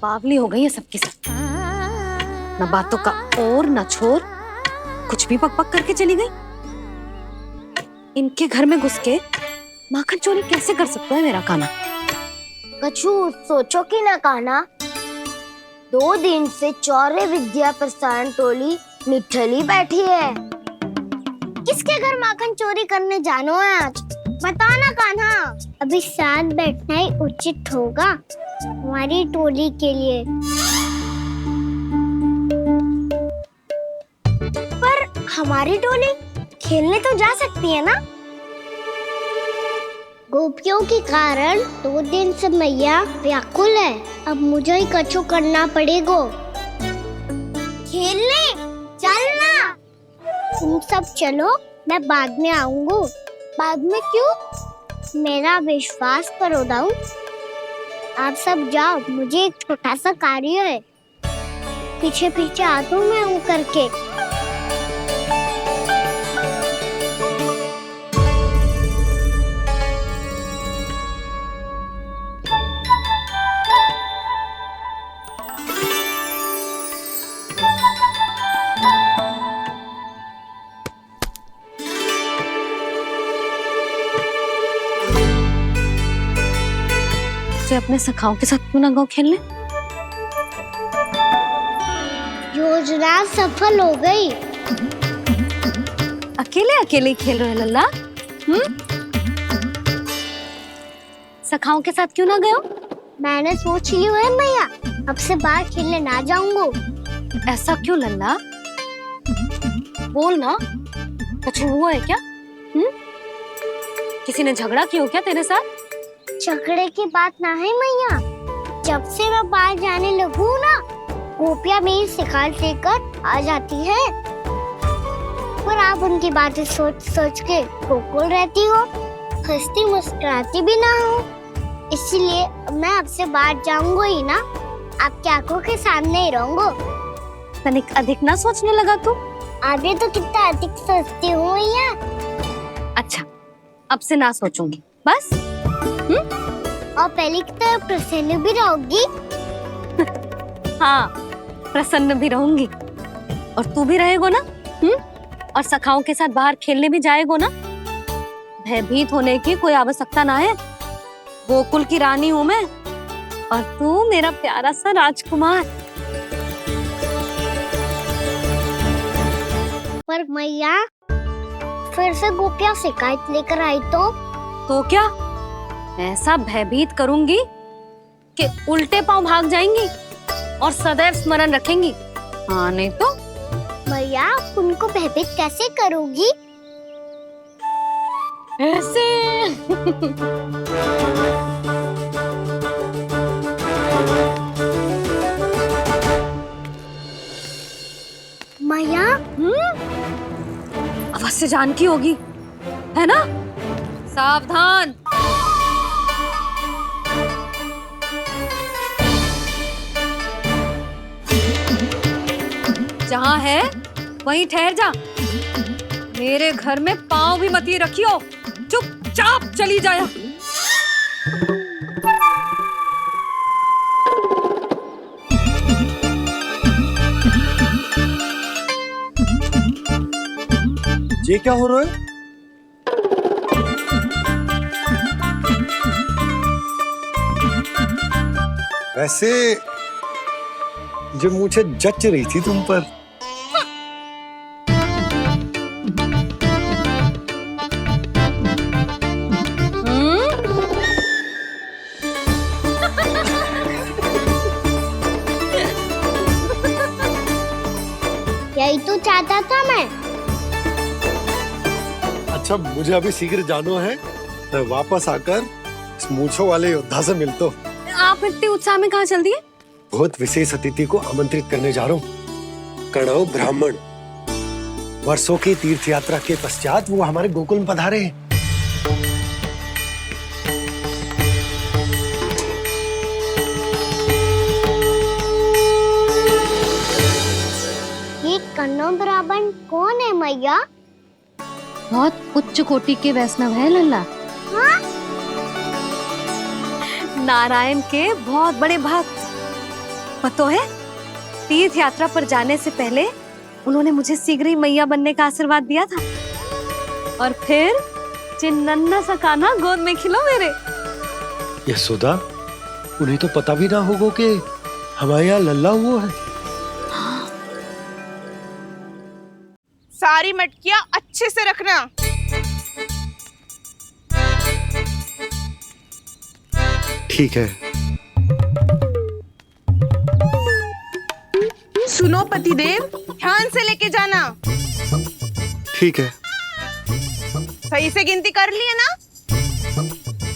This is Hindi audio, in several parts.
बावली हो गई है सबकी सब। न बातों का और न छोर, कुछ भी बक बक करके चली गई। इनके घर में घुस के माखन चोरी कैसे कर सकता है मेरा काना? कछु सोचो कि ना कान्हा, 2 दिन से चौर्य विद्या प्रसारण टोली निठली बैठी है। किसके घर माखन चोरी करने जानो है आज? बता ना कान्हा। अभी साथ बैठना ही उचित होगा हमारी टोली के लिए। पर हमारी टोली खेलने तो जा सकती है ना? गोपियों के कारण 2 दिन से मैया व्याकुल है। अब मुझे ही कछु करना पड़ेगा। खेलने चलना। तुम सब चलो, मैं बाद में आऊंगा। बाद में क्यों? मेरा विश्वास करो दाऊ। आप सब जाओ, मुझे एक छोटा सा कार्य है। पीछे पीछे आता हूँ मैं करके। अपने सखाओं के साथ क्यों ना गाँव खेलने? योजना सफल हो गई। अकेले अकेले ही खेल रहे लल्ला? सखाओं के साथ क्यों ना गए? मैंने सोच लिया है मैया, अब से बाहर खेलने ना जाऊंगा। ऐसा क्यों लल्ला? बोल ना, कुछ हुआ है क्या? किसी ने झगड़ा किया हो क्या तेरे साथ? झगड़े की बात ना है मैया। जब से मैं बाहर जाने लगू ना, गोपियां मेरी शिकायत लेकर आ जाती है। पर आप उनकी बातें सोच सोच के गोकुल रहती हो, हंसती मुस्कुराती भी ना हो। इसीलिए मैं आपसे बाहर जाऊंगा ही ना, आपकी आंखों के सामने ही रहूंगा। तनिक अधिक ना सोचने लगा तू? आगे तो कितना अधिक सोचती हूँ मैया। अच्छा, अब से ना सोचूंगी बस। और पहले की तरह प्रसन्न भी रहोगी? हाँ, प्रसन्न भी रहूंगी। और तू भी रहेगा ना? और सखाओं के साथ बाहर खेलने भी जाएगा ना? भयभीत होने की कोई आवश्यकता ना है। गोकुल की रानी हूँ मैं, और तू मेरा प्यारा सा राजकुमार। पर मैया, फिर से गोपियां शिकायत लेकर आई तो क्या? ऐसा भयभीत करूंगी कि उल्टे पांव भाग जाएंगी और सदैव स्मरण रखेंगी। हाँ नहीं तो? मैया, उनको भयभीत कैसे करोगी? ऐसे। मैया, अवश्य जानकी होगी, है ना? सावधान। जहाँ है वहीं ठहर जा। मेरे घर में पाँव भी मत ही रखियो, चुपचाप चली जाया। ये क्या हो रहा है? वैसे जो मुझे जच रही थी तुम पर। यही तो चाहता था मैं। अच्छा, मुझे अभी शीघ्र जाना है। मैं वापस आकर इस मूंछों वाले योद्धा से मिलता हूँ। आप इतने उत्साह में कहाँ चल दिए? बहुत विशेष अतिथि को आमंत्रित करने जा रहा हूँ। कणव ब्राह्मण। वर्षों की तीर्थ यात्रा के पश्चात वो हमारे गोकुल में पधारे हैं। ये कणव ब्राह्मण कौन है मैया? बहुत उच्च कोटि के वैष्णव है लल्ला। हाँ? नारायण के बहुत बड़े भक्त। पता है, तीर्थ यात्रा पर जाने से पहले उन्होंने मुझे शीघ्र ही मैया बनने का आशीर्वाद दिया था। और फिर नन्ना सा कान्हा गोद में खिलो मेरे। यशोदा, उन्हें तो पता भी ना होगा कि हमारे यहाँ लल्ला हुआ है। सारी मटकियां अच्छे से रखना। ठीक है। सुनो पतिदेव, ध्यान से लेके जाना। ठीक है। सही से गिनती कर लिए ना?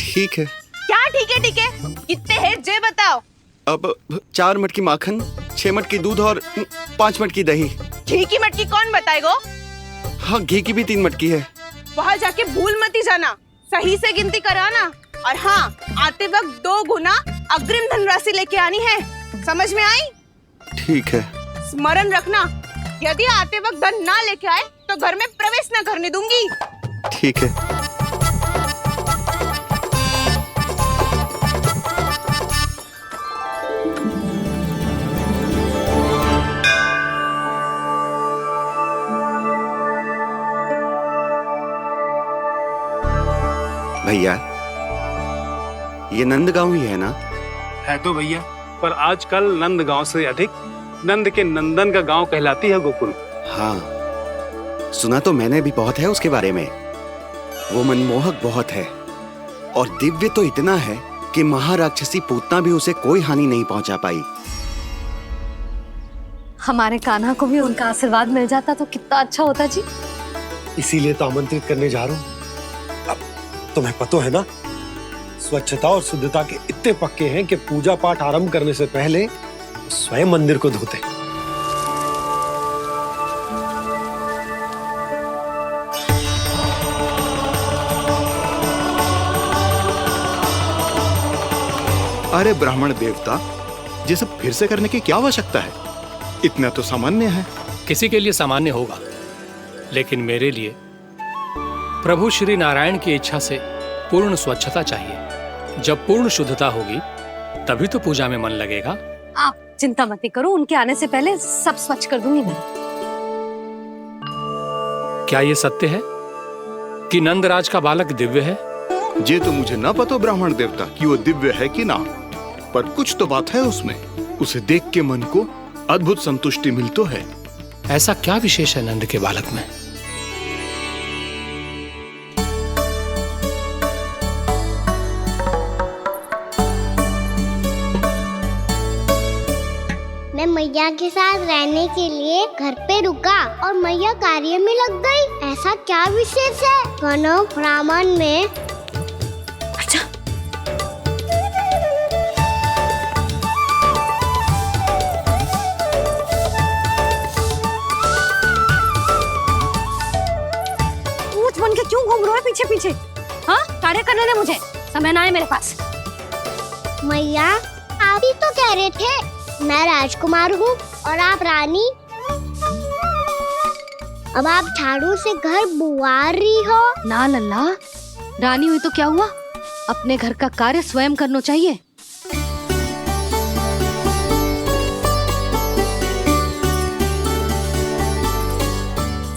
ठीक है। क्या ठीक है ठीक है? कितने हैं जे बताओ। अब 4 मटकी माखन, 6 मटकी दूध और 5 मटकी दही। घी की मटकी कौन बताएगो? हाँ, घी की भी 3 मटकी है। वहाँ जाके भूल मती जाना, सही से गिनती कराना। और हाँ, आते वक्त 2 गुना अग्रिम धनराशि लेके आनी है। समझ में आई? ठीक है। स्मरण रखना, यदि आते वक्त धन ना लेके आए तो घर में प्रवेश ना करने दूंगी। ठीक है। भैया, ये नंदगांव ही है ना? है तो भैया, पर आजकल नंदगांव से अधिक नंद के नंदन का गांव कहलाती है गोकुल। हाँ, सुना तो मैंने भी बहुत है उसके बारे में। वो मनमोहक बहुत है और दिव्य तो इतना है कि महाराक्षसी पूतना भी उसे कोई हानि नहीं पहुंचा पाई। हमारे कान्हा को भी उनका आशीर्वाद मिल जाता तो कितना अच्छा होता जी। इसीलिए तो आमंत्रित करने जा रहा हूँ। अब तुम्हें पता है ना, स्वच्छता और शुद्धता के इतने पक्के हैं कि पूजा पाठ आरंभ करने से पहले स्वयं मंदिर को धोते। अरे ब्राह्मण देवता, ये सब फिर से करने की क्या आवश्यकता है? इतना तो सामान्य है। किसी के लिए सामान्य होगा, लेकिन मेरे लिए प्रभु श्री नारायण की इच्छा से पूर्ण स्वच्छता चाहिए। जब पूर्ण शुद्धता होगी तभी तो पूजा में मन लगेगा। आप चिंता मत करो, उनके आने से पहले सब स्वच्छ कर दूंगी मैं। क्या ये सत्य है कि नंदराज का बालक दिव्य है? ये तो मुझे ना पता ब्राह्मण देवता कि वो दिव्य है कि ना, पर कुछ तो बात है उसमें। उसे देख के मन को अद्भुत संतुष्टि मिल तो है। ऐसा क्या विशेष है नंद के बालक में? मैं मैया के साथ रहने के लिए घर पे रुका और मैया कार्य में लग गई। ऐसा क्या विशेष है गणों ब्राह्मण में? अच्छा, ऊंट बन के क्यों घूम रहा है पीछे पीछे? हाँ, कार्य करने दे मुझे, समय ना है मेरे पास। मैया, आप ही तो कह रहे थे मैं राजकुमार हूँ और आप रानी। अब आप झाड़ू से घर बुआ रही हो। ना लल्ला, रानी हुई तो क्या हुआ, अपने घर का कार्य स्वयं करना चाहिए।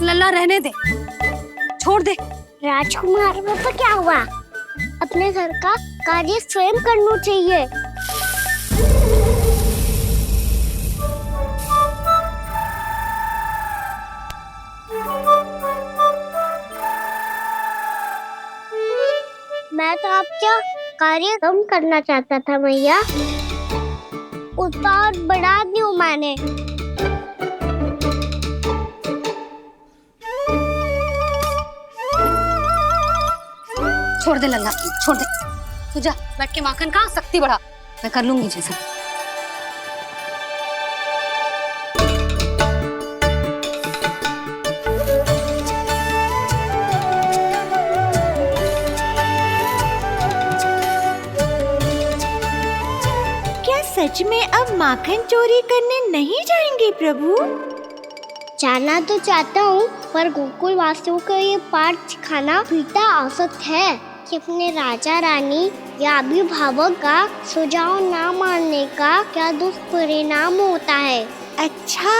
लल्ला रहने दे, छोड़ दे। राजकुमार में तो क्या हुआ, अपने घर का कार्य स्वयं करना चाहिए। मैं तो आपका कार्य कम करना चाहता था मैया, उतना और बढ़ा दूं मैंने। छोड़ दे लल्ला, छोड़ दे। तू जा बैठ के माखन खा, शक्ति बढ़ा, मैं कर लूंगी जैसे। सच में अब माखन चोरी करने नहीं जाएंगे प्रभु? जाना तो चाहता हूँ, पर गोकुल वासियों को ये पाठ सिखाना पिता आवश्यक है। कि अपने राजा रानी या अभिभावक का सुझाव ना मानने का क्या दुष्परिणाम होता है। अच्छा,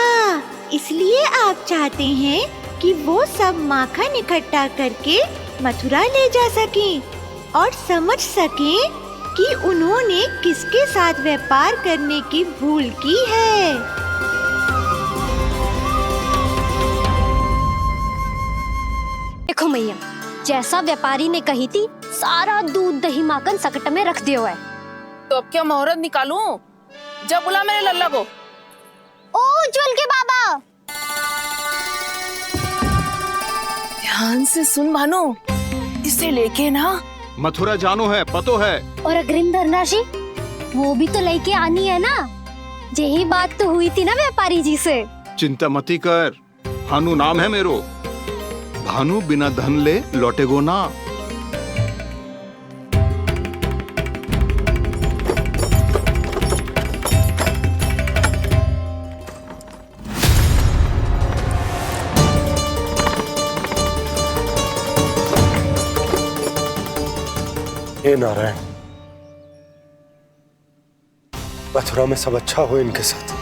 इसलिए आप चाहते हैं कि वो सब माखन इकट्ठा करके मथुरा ले जा सकें और समझ सकें कि उन्होंने किसके साथ व्यापार करने की भूल की है। देखो मैया, जैसा व्यापारी ने कही थी सारा दूध दही माखन सकट में रख दियो है। तो अब क्या मुहूर्त निकालूं? जब बुला मेरे लल्ला को। ओ उज्जवल के बाबा, ध्यान से सुन भानु, इसे लेके ना मथुरा जानो है, पतो है। और अग्रिम धनराशि वो भी तो लेके आनी है ना। यही बात तो हुई थी ना व्यापारी जी से। चिंता मती कर, भानु नाम है मेरो। भानु बिना धन ले लौटेगो ना। हे नारायण, मथुरा में सब अच्छा हो इनके साथ।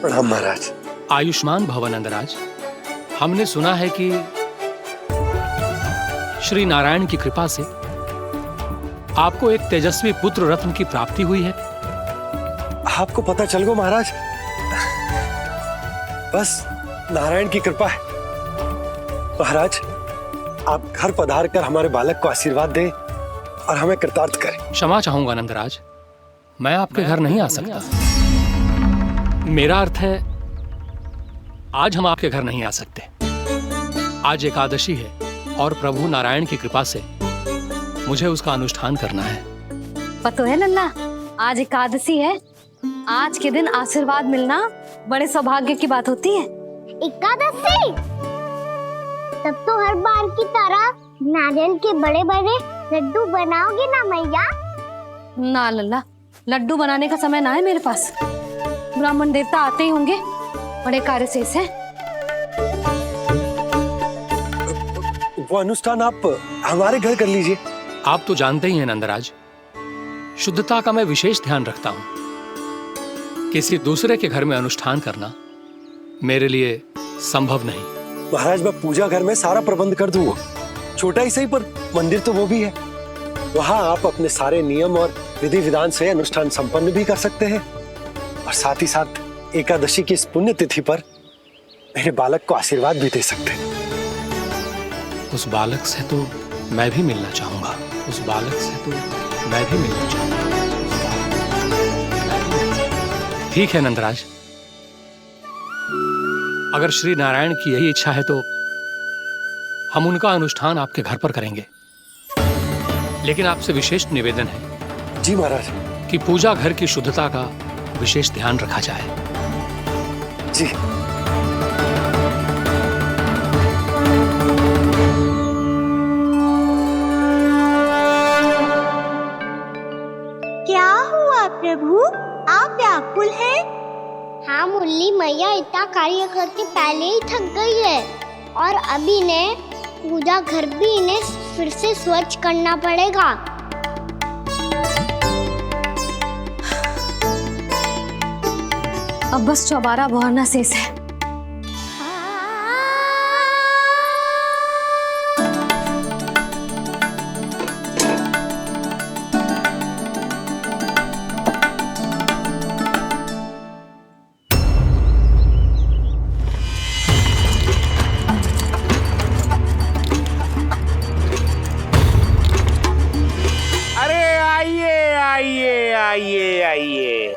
प्रणाम महाराज। आयुष्मान भव नंदराज। हमने सुना है कि श्री नारायण की कृपा से आपको एक तेजस्वी पुत्र रत्न की प्राप्ति हुई है। आपको पता चल गो महाराज, बस नारायण की कृपा है। महाराज, आप घर पधार कर हमारे बालक को आशीर्वाद दें और हमें कृतार्थ करें। क्षमा चाहूंगा नंदराज, मैं आपके घर नहीं आ सकता। मेरा अर्थ है, आज हम आपके घर नहीं आ सकते। आज एकादशी है और प्रभु नारायण की कृपा से मुझे उसका अनुष्ठान करना है। पता है लल्ला, आज एकादशी है। आज के दिन आशीर्वाद मिलना बड़े सौभाग्य की बात होती है। एकादशी, तब तो हर बार की तरह नारियल के बड़े बड़े लड्डू बनाओगे ना मैया? ना लल्ला, लड्डू बनाने का समय ना है मेरे पास। ब्राह्मण देवता आते ही होंगे, बड़े कार्य शेष है। वो अनुष्ठान आप हमारे घर कर लीजिए। आप तो जानते ही हैं नंदराज, शुद्धता का मैं विशेष ध्यान रखता हूं। किसी दूसरे के घर में अनुष्ठान करना मेरे लिए संभव नहीं। महाराज, मैं पूजा घर में सारा प्रबंध कर दूंगा। छोटा ही सही, पर मंदिर तो वो भी है। वहां आप अपने सारे नियम और विधि विधान से अनुष्ठान संपन्न भी कर सकते हैं और साथ ही साथ एकादशी की इस पुण्य तिथि पर मेरे बालक को आशीर्वाद भी दे सकते हैं। उस बालक से तो मैं भी मिलना चाहूंगा। उस बालक से तो मैं भी मिलना चाहूंगा। ठीक है नंदराज, अगर श्री नारायण की यही इच्छा है तो हम उनका अनुष्ठान आपके घर पर करेंगे। लेकिन आपसे विशेष निवेदन है। जी महाराज। कि पूजा घर की शुद्धता का विशेष ध्यान रखा जाए। जी। क्या हुआ प्रभु, आप व्याकुल हैं? हाँ मुरली, मैया इतना कार्य करके पहले ही थक गई है और अभी ने पूजा घर भी इन्हें फिर से स्वच्छ करना पड़ेगा। अब बस चौबारा बहाना शेष है। आइए।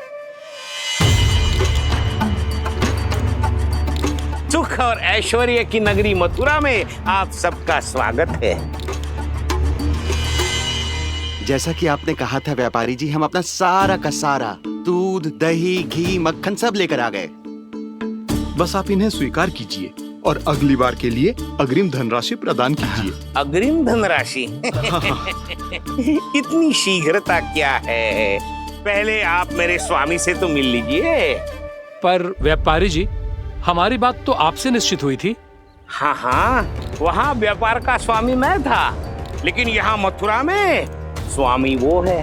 सुख और ऐश्वर्य की नगरी मथुरा में आप सबका स्वागत है। जैसा कि आपने कहा था व्यापारी जी, हम अपना सारा का सारा दूध, दही, घी, मक्खन सब लेकर आ गए। बस आप इन्हें स्वीकार कीजिए और अगली बार के लिए अग्रिम धनराशि प्रदान कीजिए। अग्रिम धनराशि? इतनी शीघ्रता क्या है? पहले आप मेरे स्वामी से तो मिल लीजिए। पर व्यापारी जी, हमारी बात तो आपसे निश्चित हुई थी। हाँ हाँ, वहाँ व्यापार का स्वामी मैं था, लेकिन यहाँ मथुरा में स्वामी वो है,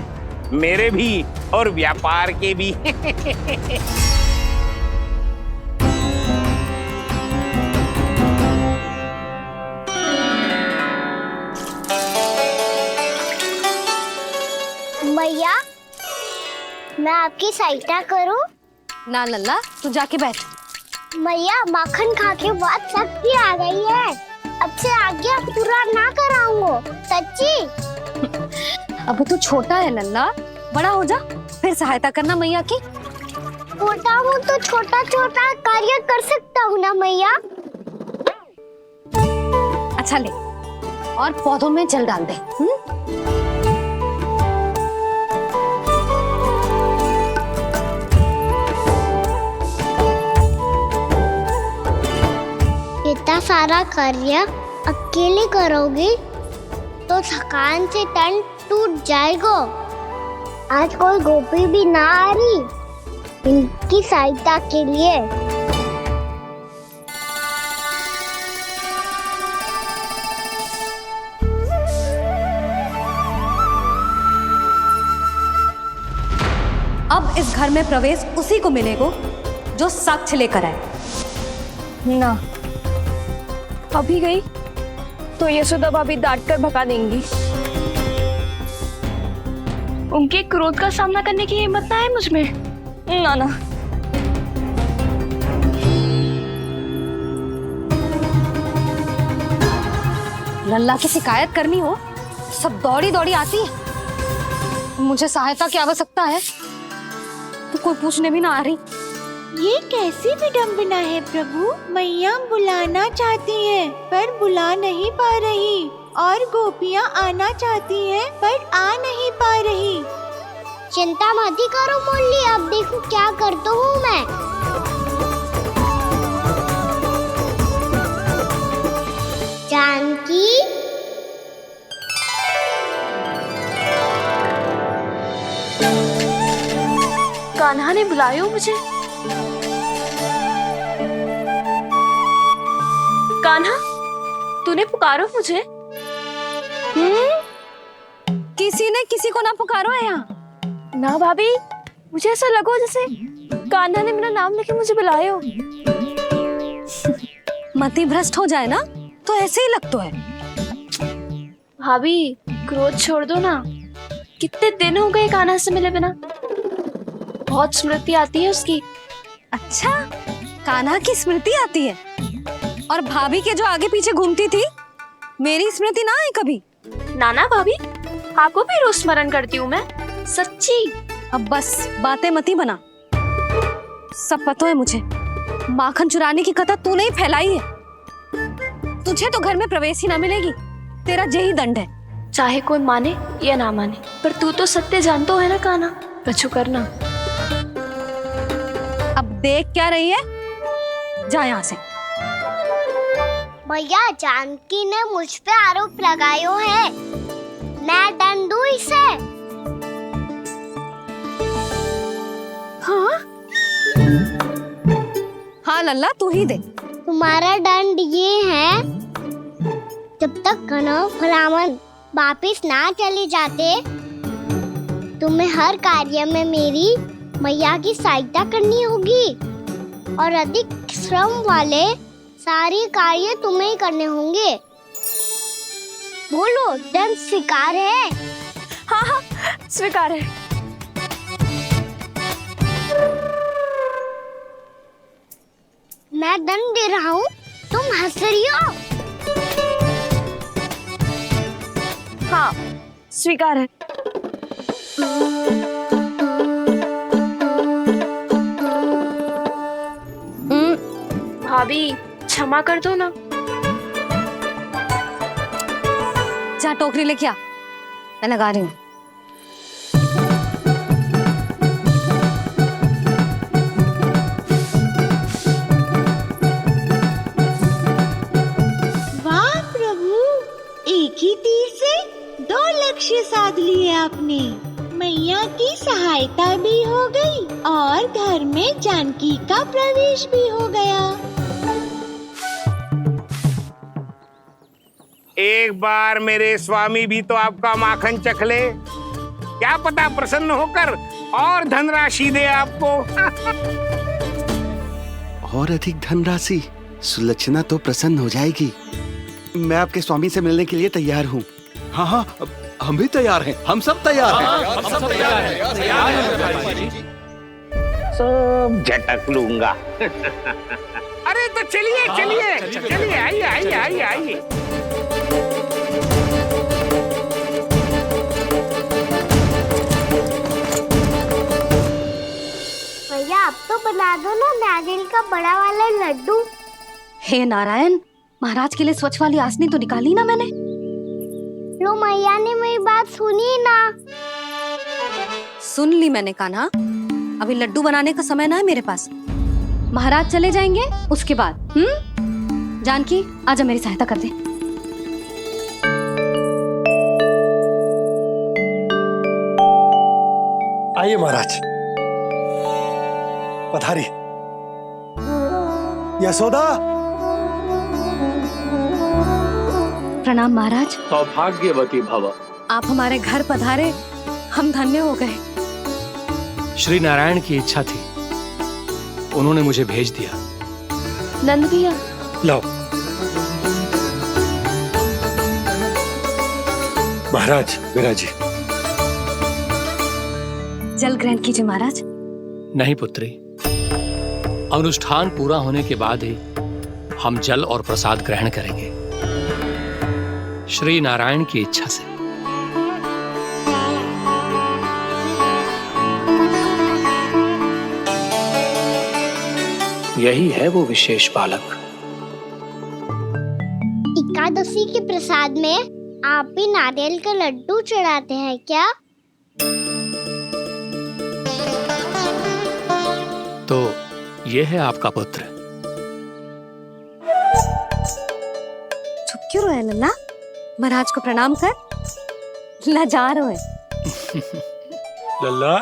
मेरे भी और व्यापार के भी। मैया, मैं आपकी सहायता करूं? ना लल्ला, तू जाके बैठ। मैया, माखन खा के बहुत शक्ति आ गई है। अब से आगे पूरा ना कराऊंगा, सच्ची। अभी तू छोटा है लल्ला, बड़ा हो जा फिर सहायता करना मैया की। छोटा हूँ तो छोटा छोटा कार्य कर सकता हूँ ना मैया। अच्छा ले, और पौधों में जल डाल दे। इतना सारा कार्य अकेले करोगी तो थकान से तन टूट जाएगा। आज कोई गोपी भी ना आ रही इनकी सहायता के लिए। अब इस घर में प्रवेश उसी को मिलेगा जो साक्ष्य लेकर आए। ना, अभी गई तो यशोदा भाभी डांट कर भगा देंगी। उनके क्रोध का सामना करने की हिम्मत ना है मुझ में। ना ना। लल्ला की शिकायत करनी हो सब दौड़ी दौड़ी आती है। मुझे सहायता की आवश्यकता है तो कोई पूछने भी ना आ रही। ये कैसी विडंबना है प्रभु। मैया बुलाना चाहती हैं पर बुला नहीं पा रही, और गोपियाँ आना चाहती हैं पर आ नहीं पा रही। चिंता मत ही करो मुरली, अब देखो क्या करता हूँ मैं। जानकी, कान्हा ने बुलाया मुझे। कान्हा, तूने पुकारो मुझे? किसी ने किसी को ना पुकारो है यहाँ। ना भाभी, मुझे ऐसा लगो जैसे कान्हा ने मेरा नाम लेके मुझे बुलाया हो। मति भ्रष्ट हो जाए ना तो ऐसे ही लगता है। भाभी, क्रोध छोड़ दो ना। कितने दिन हो गए कान्हा से मिले बिना। बहुत स्मृति आती है उसकी। अच्छा, कान्हा की स्मृति आती है? और भाभी के जो आगे पीछे घूमती थी, मेरी स्मृति ना आई कभी? नाना भाभी, आपको भी रोज स्मरण करती हूँ मैं, सच्ची। अब बस बातें मती बना। सब पता है मुझे, माखन चुराने की कथा तूने ही फैलाई है। तुझे तो घर में प्रवेश ही ना मिलेगी, तेरा यही दंड है। चाहे कोई माने या ना माने, पर तू तो सत्य जानतो है ना कान्हा, कछु करना। अब देख क्या रही है, जा यहाँ से। भैया, जानकी ने मुझ पे आरोप लगायो है, मैं दंड दूं इसे। हाँ हाँ लल्ला, तू ही दे। तुम्हारा दंड ये है, जब तक कनव ब्राह्मण वापिस ना चले जाते, तुम्हें हर कार्य में मेरी मैया की सहायता करनी होगी, और अधिक श्रम वाले सारे कार्य तुम्हें ही करने होंगे। बोलो, दंड स्वीकार है? हाँ हाँ, स्वीकार है। मैं दंड दे रहा हूँ, तुम हंस रही हो? हाँ, स्वीकार है। भाभी, क्षमा कर दो ना। जा टोकरी लेके आ, मैं लगा रही हूँ। वाह प्रभु, एक ही तीर से 2 लक्ष्य साध लिए आपने। मैया की सहायता भी हो गई और घर में जानकी का प्रवेश भी हो गया। एक बार मेरे स्वामी भी तो आपका माखन चख ले, क्या पता प्रसन्न होकर और धनराशि दे आपको। और अधिक धनराशि? सुलक्षणा तो प्रसन्न हो जाएगी। मैं आपके स्वामी से मिलने के लिए तैयार हूँ। हाँ हाँ, हम भी तैयार हैं, हम सब तैयार हैं। हम सब तैयार हैं। सब झटक लूंगा। अरे तो चलिए चलिए चलिए, आइए आइए आइए आइए। भैया आप तो बना दो ना नारियल का बड़ा वाला लड्डू। हे नारायण, महाराज के लिए स्वच्छ वाली आसनी तो निकाली ना मैंने। लो मैया ने मेरी बात सुनी ना। सुन ली मैंने कान्हा, अभी लड्डू बनाने का समय ना है मेरे पास। महाराज चले जाएंगे उसके बाद। जानकी आजा मेरी सहायता कर दे। आइए महाराज, पधारी। यशोदा। प्रणाम महाराज। सौभाग्यवती भव। आप हमारे घर पधारे, हम धन्य हो गए। श्री नारायण की इच्छा थी, उन्होंने मुझे भेज दिया। नंद भैया लाओ। महाराज विराजी। जल ग्रहण कीजिए महाराज। नहीं पुत्री, अनुष्ठान पूरा होने के बाद ही हम जल और प्रसाद ग्रहण करेंगे, श्री नारायण की इच्छा से। यही है वो विशेष बालक। एकादशी के प्रसाद में आप भी नारियल का लड्डू चढ़ाते हैं क्या? तो ये है आपका पुत्र। चुप क्यों रहे लल्ला? महाराज को प्रणाम कर। लाजार है। लल्ला,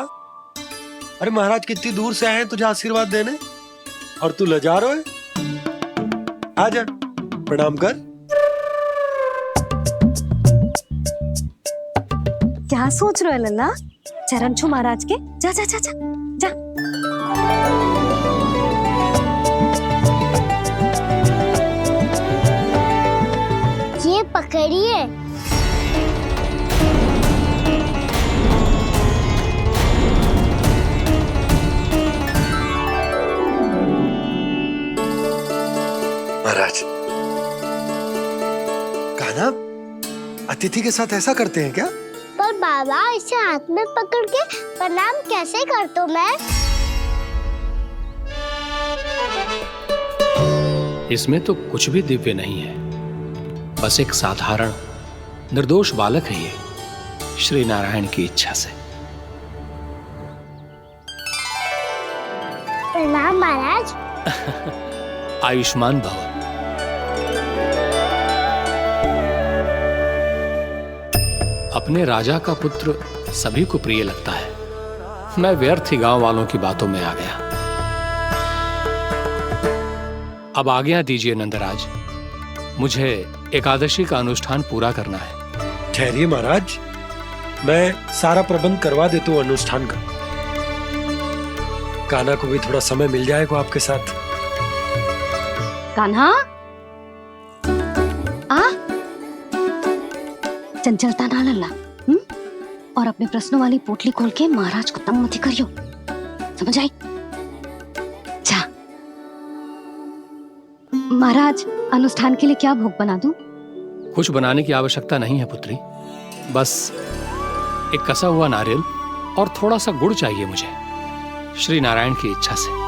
अरे महाराज कितनी दूर से आए हैं तुझे आशीर्वाद देने, और तू लजारो है? आजा प्रणाम कर। क्या सोच रहे हो लल्ला? चरण छू महाराज के। जा जा जा जा जा। ये पकड़िए। महाराज, कान्हा अतिथि के साथ ऐसा करते हैं क्या? पर बाबा इसे हाथ में पकड़ के प्रणाम कैसे करता हूँ मैं? इसमें तो कुछ भी दिव्य नहीं है, बस एक साधारण निर्दोष बालक है ये, श्री नारायण की इच्छा से। प्रणाम महाराज। आयुष्मान भव। अपने राजा का पुत्र सभी को प्रिय लगता है। मैं व्यर्थ ही गांव वालों की बातों में आ गया। अब आज्ञा दीजिए नंदराज, मुझे एकादशी का अनुष्ठान पूरा करना है। ठहरिए महाराज, मैं सारा प्रबंध करवा देता हूँ अनुष्ठान का। कान्हा को भी थोड़ा समय मिल जाएगा आपके साथ। कान्हा आ, चंचलता ना लल्ला। और अपने प्रश्नों वाली पोटली खोल के महाराज को तंग मत करियो, समझ आई? जा। महाराज, अनुष्ठान के लिए क्या भोग बना दूं? कुछ बनाने की आवश्यकता नहीं है पुत्री, बस एक कसा हुआ नारियल और थोड़ा सा गुड़ चाहिए मुझे, श्री नारायण की इच्छा से।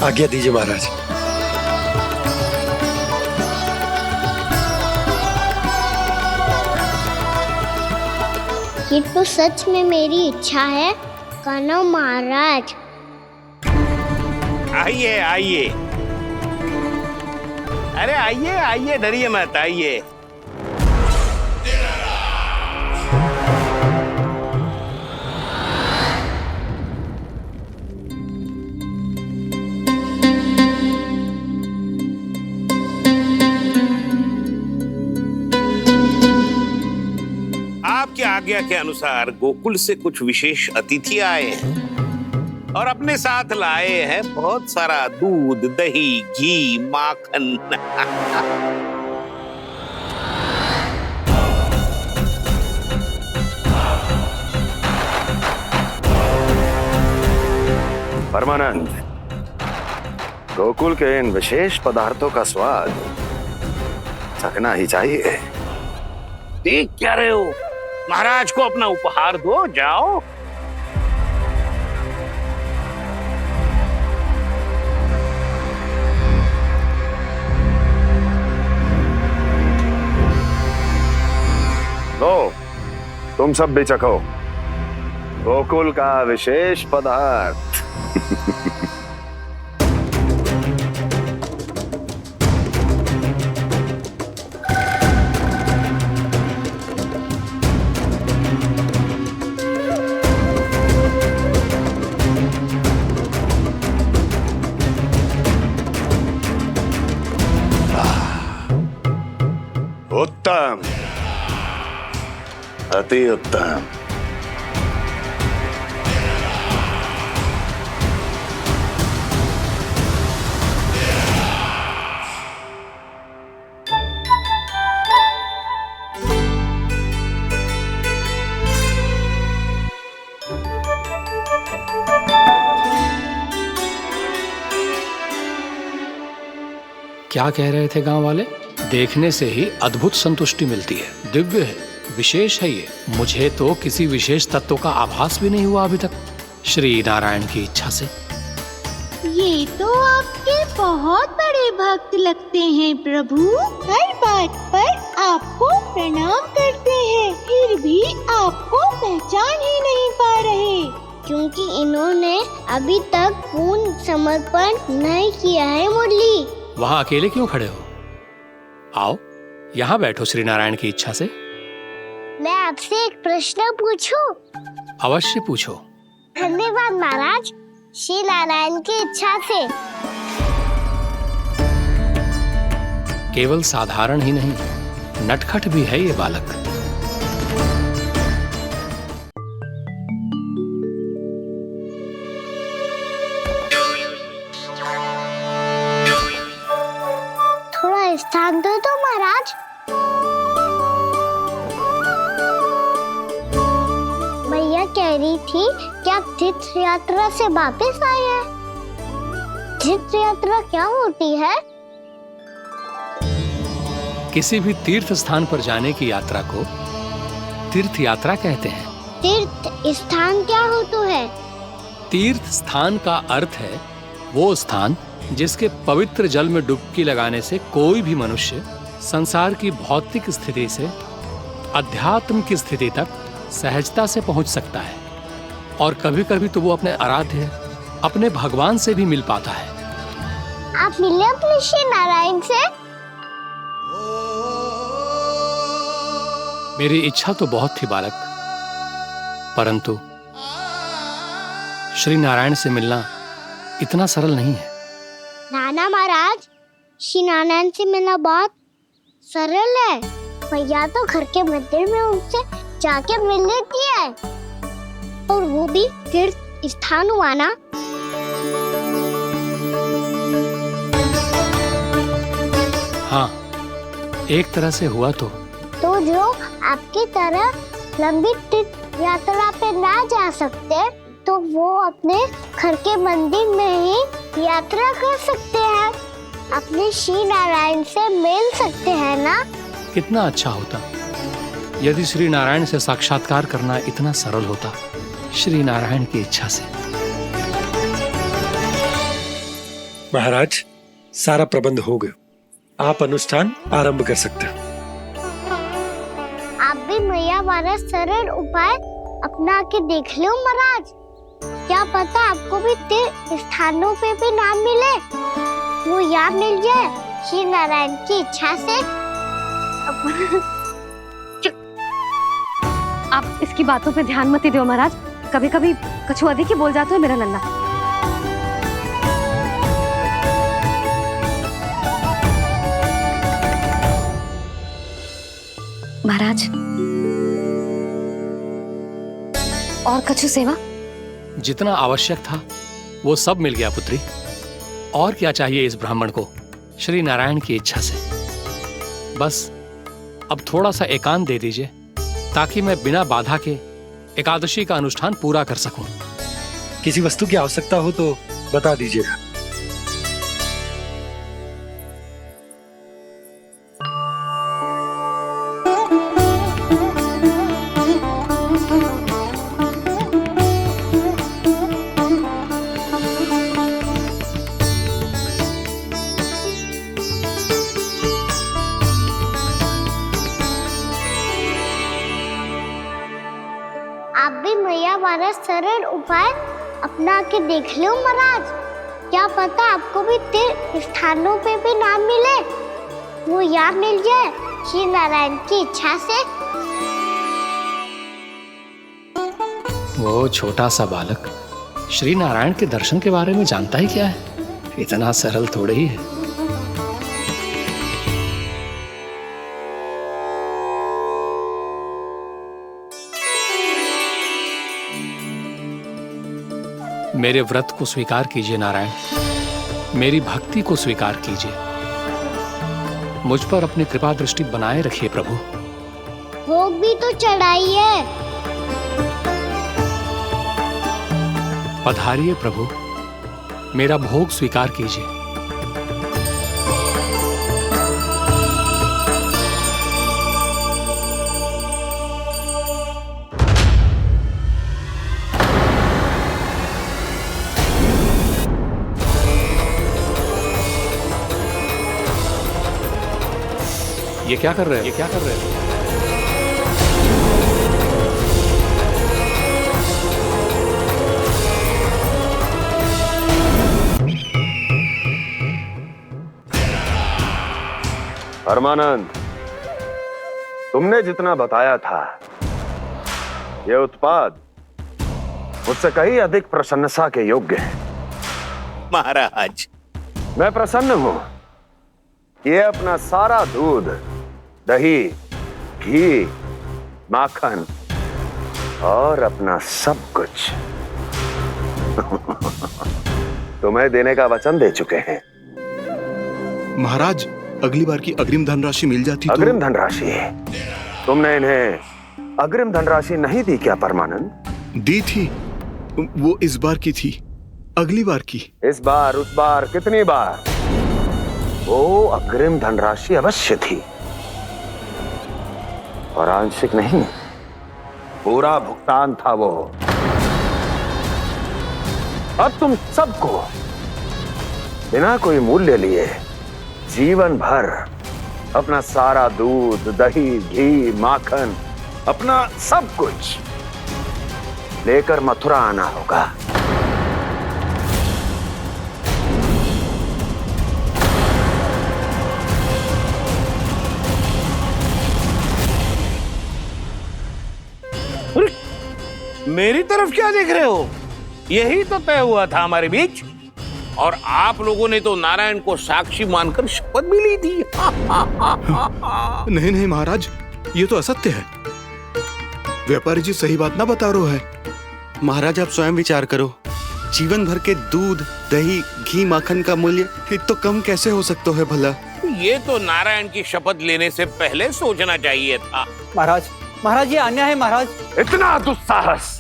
आज्ञा दीजिए महाराज। ये तो सच में मेरी इच्छा है कान्हा महाराज। आइए आइए, अरे आइए आइए, डरिए मत, आइए। आज्ञा के अनुसार गोकुल से कुछ विशेष अतिथि आए हैं और अपने साथ लाए हैं बहुत सारा दूध, दही, घी, माखन। परमानंद, गोकुल के इन विशेष पदार्थों का स्वाद चखना ही चाहिए। देख क्या रहे हो? महाराज को अपना उपहार दो, जाओ। लो, तुम सब भी चखो गोकुल का विशेष पदार्थ। उत्तम, अति उत्तम। क्या कह रहे थे गांव वाले? देखने से ही अद्भुत संतुष्टि मिलती है, दिव्य है, विशेष है ये। मुझे तो किसी विशेष तत्व का आभास भी नहीं हुआ अभी तक, श्री नारायण की इच्छा से। ये तो आपके बहुत बड़े भक्त लगते हैं प्रभु। हर बात पर आपको प्रणाम करते हैं, फिर भी आपको पहचान ही नहीं पा रहे। क्योंकि इन्होंने अभी तक पूर्ण समर्पण नहीं किया है मुरली। वहाँ अकेले क्यों खड़े हो? आओ यहाँ बैठो श्री नारायण की इच्छा से। मैं आपसे एक प्रश्न पूछूं? अवश्य पूछो। धन्यवाद महाराज, श्री नारायण की इच्छा से। केवल साधारण ही नहीं, नटखट भी है ये बालक। थोड़ा स्थान दो तो महाराज। भैया कह रही थी कि आप तीर्थ यात्रा से वापस आए हैं। तीर्थ यात्रा क्या होती है? किसी भी तीर्थ स्थान पर जाने की यात्रा को तीर्थ यात्रा कहते हैं। तीर्थ स्थान क्या होता है? तीर्थ स्थान का अर्थ है वो स्थान जिसके पवित्र जल में डुबकी लगाने से कोई भी मनुष्य संसार की भौतिक स्थिति से अध्यात्म की स्थिति तक सहजता से पहुंच सकता है, और कभी कभी तो वो अपने आराध्य, अपने भगवान से भी मिल पाता है। आप मिले अपने श्री नारायण से? मेरी इच्छा तो बहुत थी बालक, परंतु श्री नारायण से मिलना इतना सरल नहीं है। नाना महाराज, श्री नारायण से मिलना बहुत सरल है। भैया तो घर के मंदिर में उनसे जाके मिल लेती है, और वो भी तीर्थ स्थान हुआ ना। हाँ, एक तरह से हुआ तो जो आपकी तरह लंबी तीर्थ यात्रा पे ना जा सकते, तो वो अपने घर के मंदिर में ही यात्रा कर सकते हैं, अपने श्री नारायण से मिल सकते हैं ना। कितना अच्छा होता यदि श्री नारायण से साक्षात्कार करना इतना सरल होता, श्री नारायण की इच्छा से। महाराज, सारा प्रबंध हो गया, आप अनुष्ठान आरंभ कर सकते हैं। आप भी मैया वाला सरल उपाय अपना के देख लो महाराज। क्या पता आपको भी तीर्थ स्थानों पे भी नाम मिले, वो याद मिल जाए श्री नारायण की इच्छा से। आप इसकी बातों पे ध्यान मत दो महाराज, कभी कभी कछु अधिक ही बोल जाते हो मेरा नन्ना। महाराज, और कछु सेवा? जितना आवश्यक था वो सब मिल गया पुत्री। और क्या चाहिए इस ब्राह्मण को श्री नारायण की इच्छा से? बस अब थोड़ा सा एकांत दे दीजिए ताकि मैं बिना बाधा के एकादशी का अनुष्ठान पूरा कर सकूं। किसी वस्तु की आवश्यकता हो तो बता दीजिएगा। आप भी मैया वाला सरल उपाय अपना के देख लो महाराज। क्या पता आपको भी तीर्थ स्थानों पे भी नाम मिले, वो यहाँ मिल जाए श्री नारायण की इच्छा से। वो छोटा सा बालक श्री नारायण के दर्शन के बारे में जानता ही क्या है? इतना सरल थोड़े ही है। मेरे व्रत को स्वीकार कीजिए नारायण, मेरी भक्ति को स्वीकार कीजिए। मुझ पर अपनी कृपा दृष्टि बनाए रखिए प्रभु। भोग भी तो चढ़ाइए। पधारिए प्रभु, मेरा भोग स्वीकार कीजिए। ये क्या कर रहे हैं? ये क्या कर रहे हैं? परमानंद, तुमने जितना बताया था ये उत्पाद मुझसे कहीं अधिक प्रशंसा के योग्य है। महाराज, मैं प्रसन्न हूं। ये अपना सारा दूध, दही, घी, माखन और अपना सब कुछ तुम्हें देने का वचन दे चुके हैं। महाराज, अगली बार की अग्रिम धनराशि मिल जाती तो। अग्रिम धनराशि? तुमने इन्हें अग्रिम धनराशि नहीं दी क्या परमानंद? दी थी, वो इस बार की थी, अगली बार की। इस बार, उस बार, कितनी बार? वो अग्रिम धनराशि अवश्य थी और आंशिक नहीं, पूरा भुगतान था वो। अब तुम सबको बिना कोई मूल्य लिए जीवन भर अपना सारा दूध, दही, घी, माखन, अपना सब कुछ लेकर मथुरा आना होगा। मेरी तरफ क्या देख रहे हो? यही तो तय हुआ था हमारे बीच, और आप लोगों ने तो नारायण को साक्षी मानकर शपथ भी ली थी। नहीं नहीं महाराज, ये तो असत्य है। व्यापारी जी सही बात ना बता रहे हैं। महाराज, आप स्वयं विचार करो। जीवन भर के दूध, दही, घी, माखन का मूल्य ये तो कम कैसे हो सकता है भला? ये तो नारायण की शपथ लेने से पहले सोचना चाहिए था। महाराज, महाराज ये अन्याय है महाराज। इतना दुस्साहस!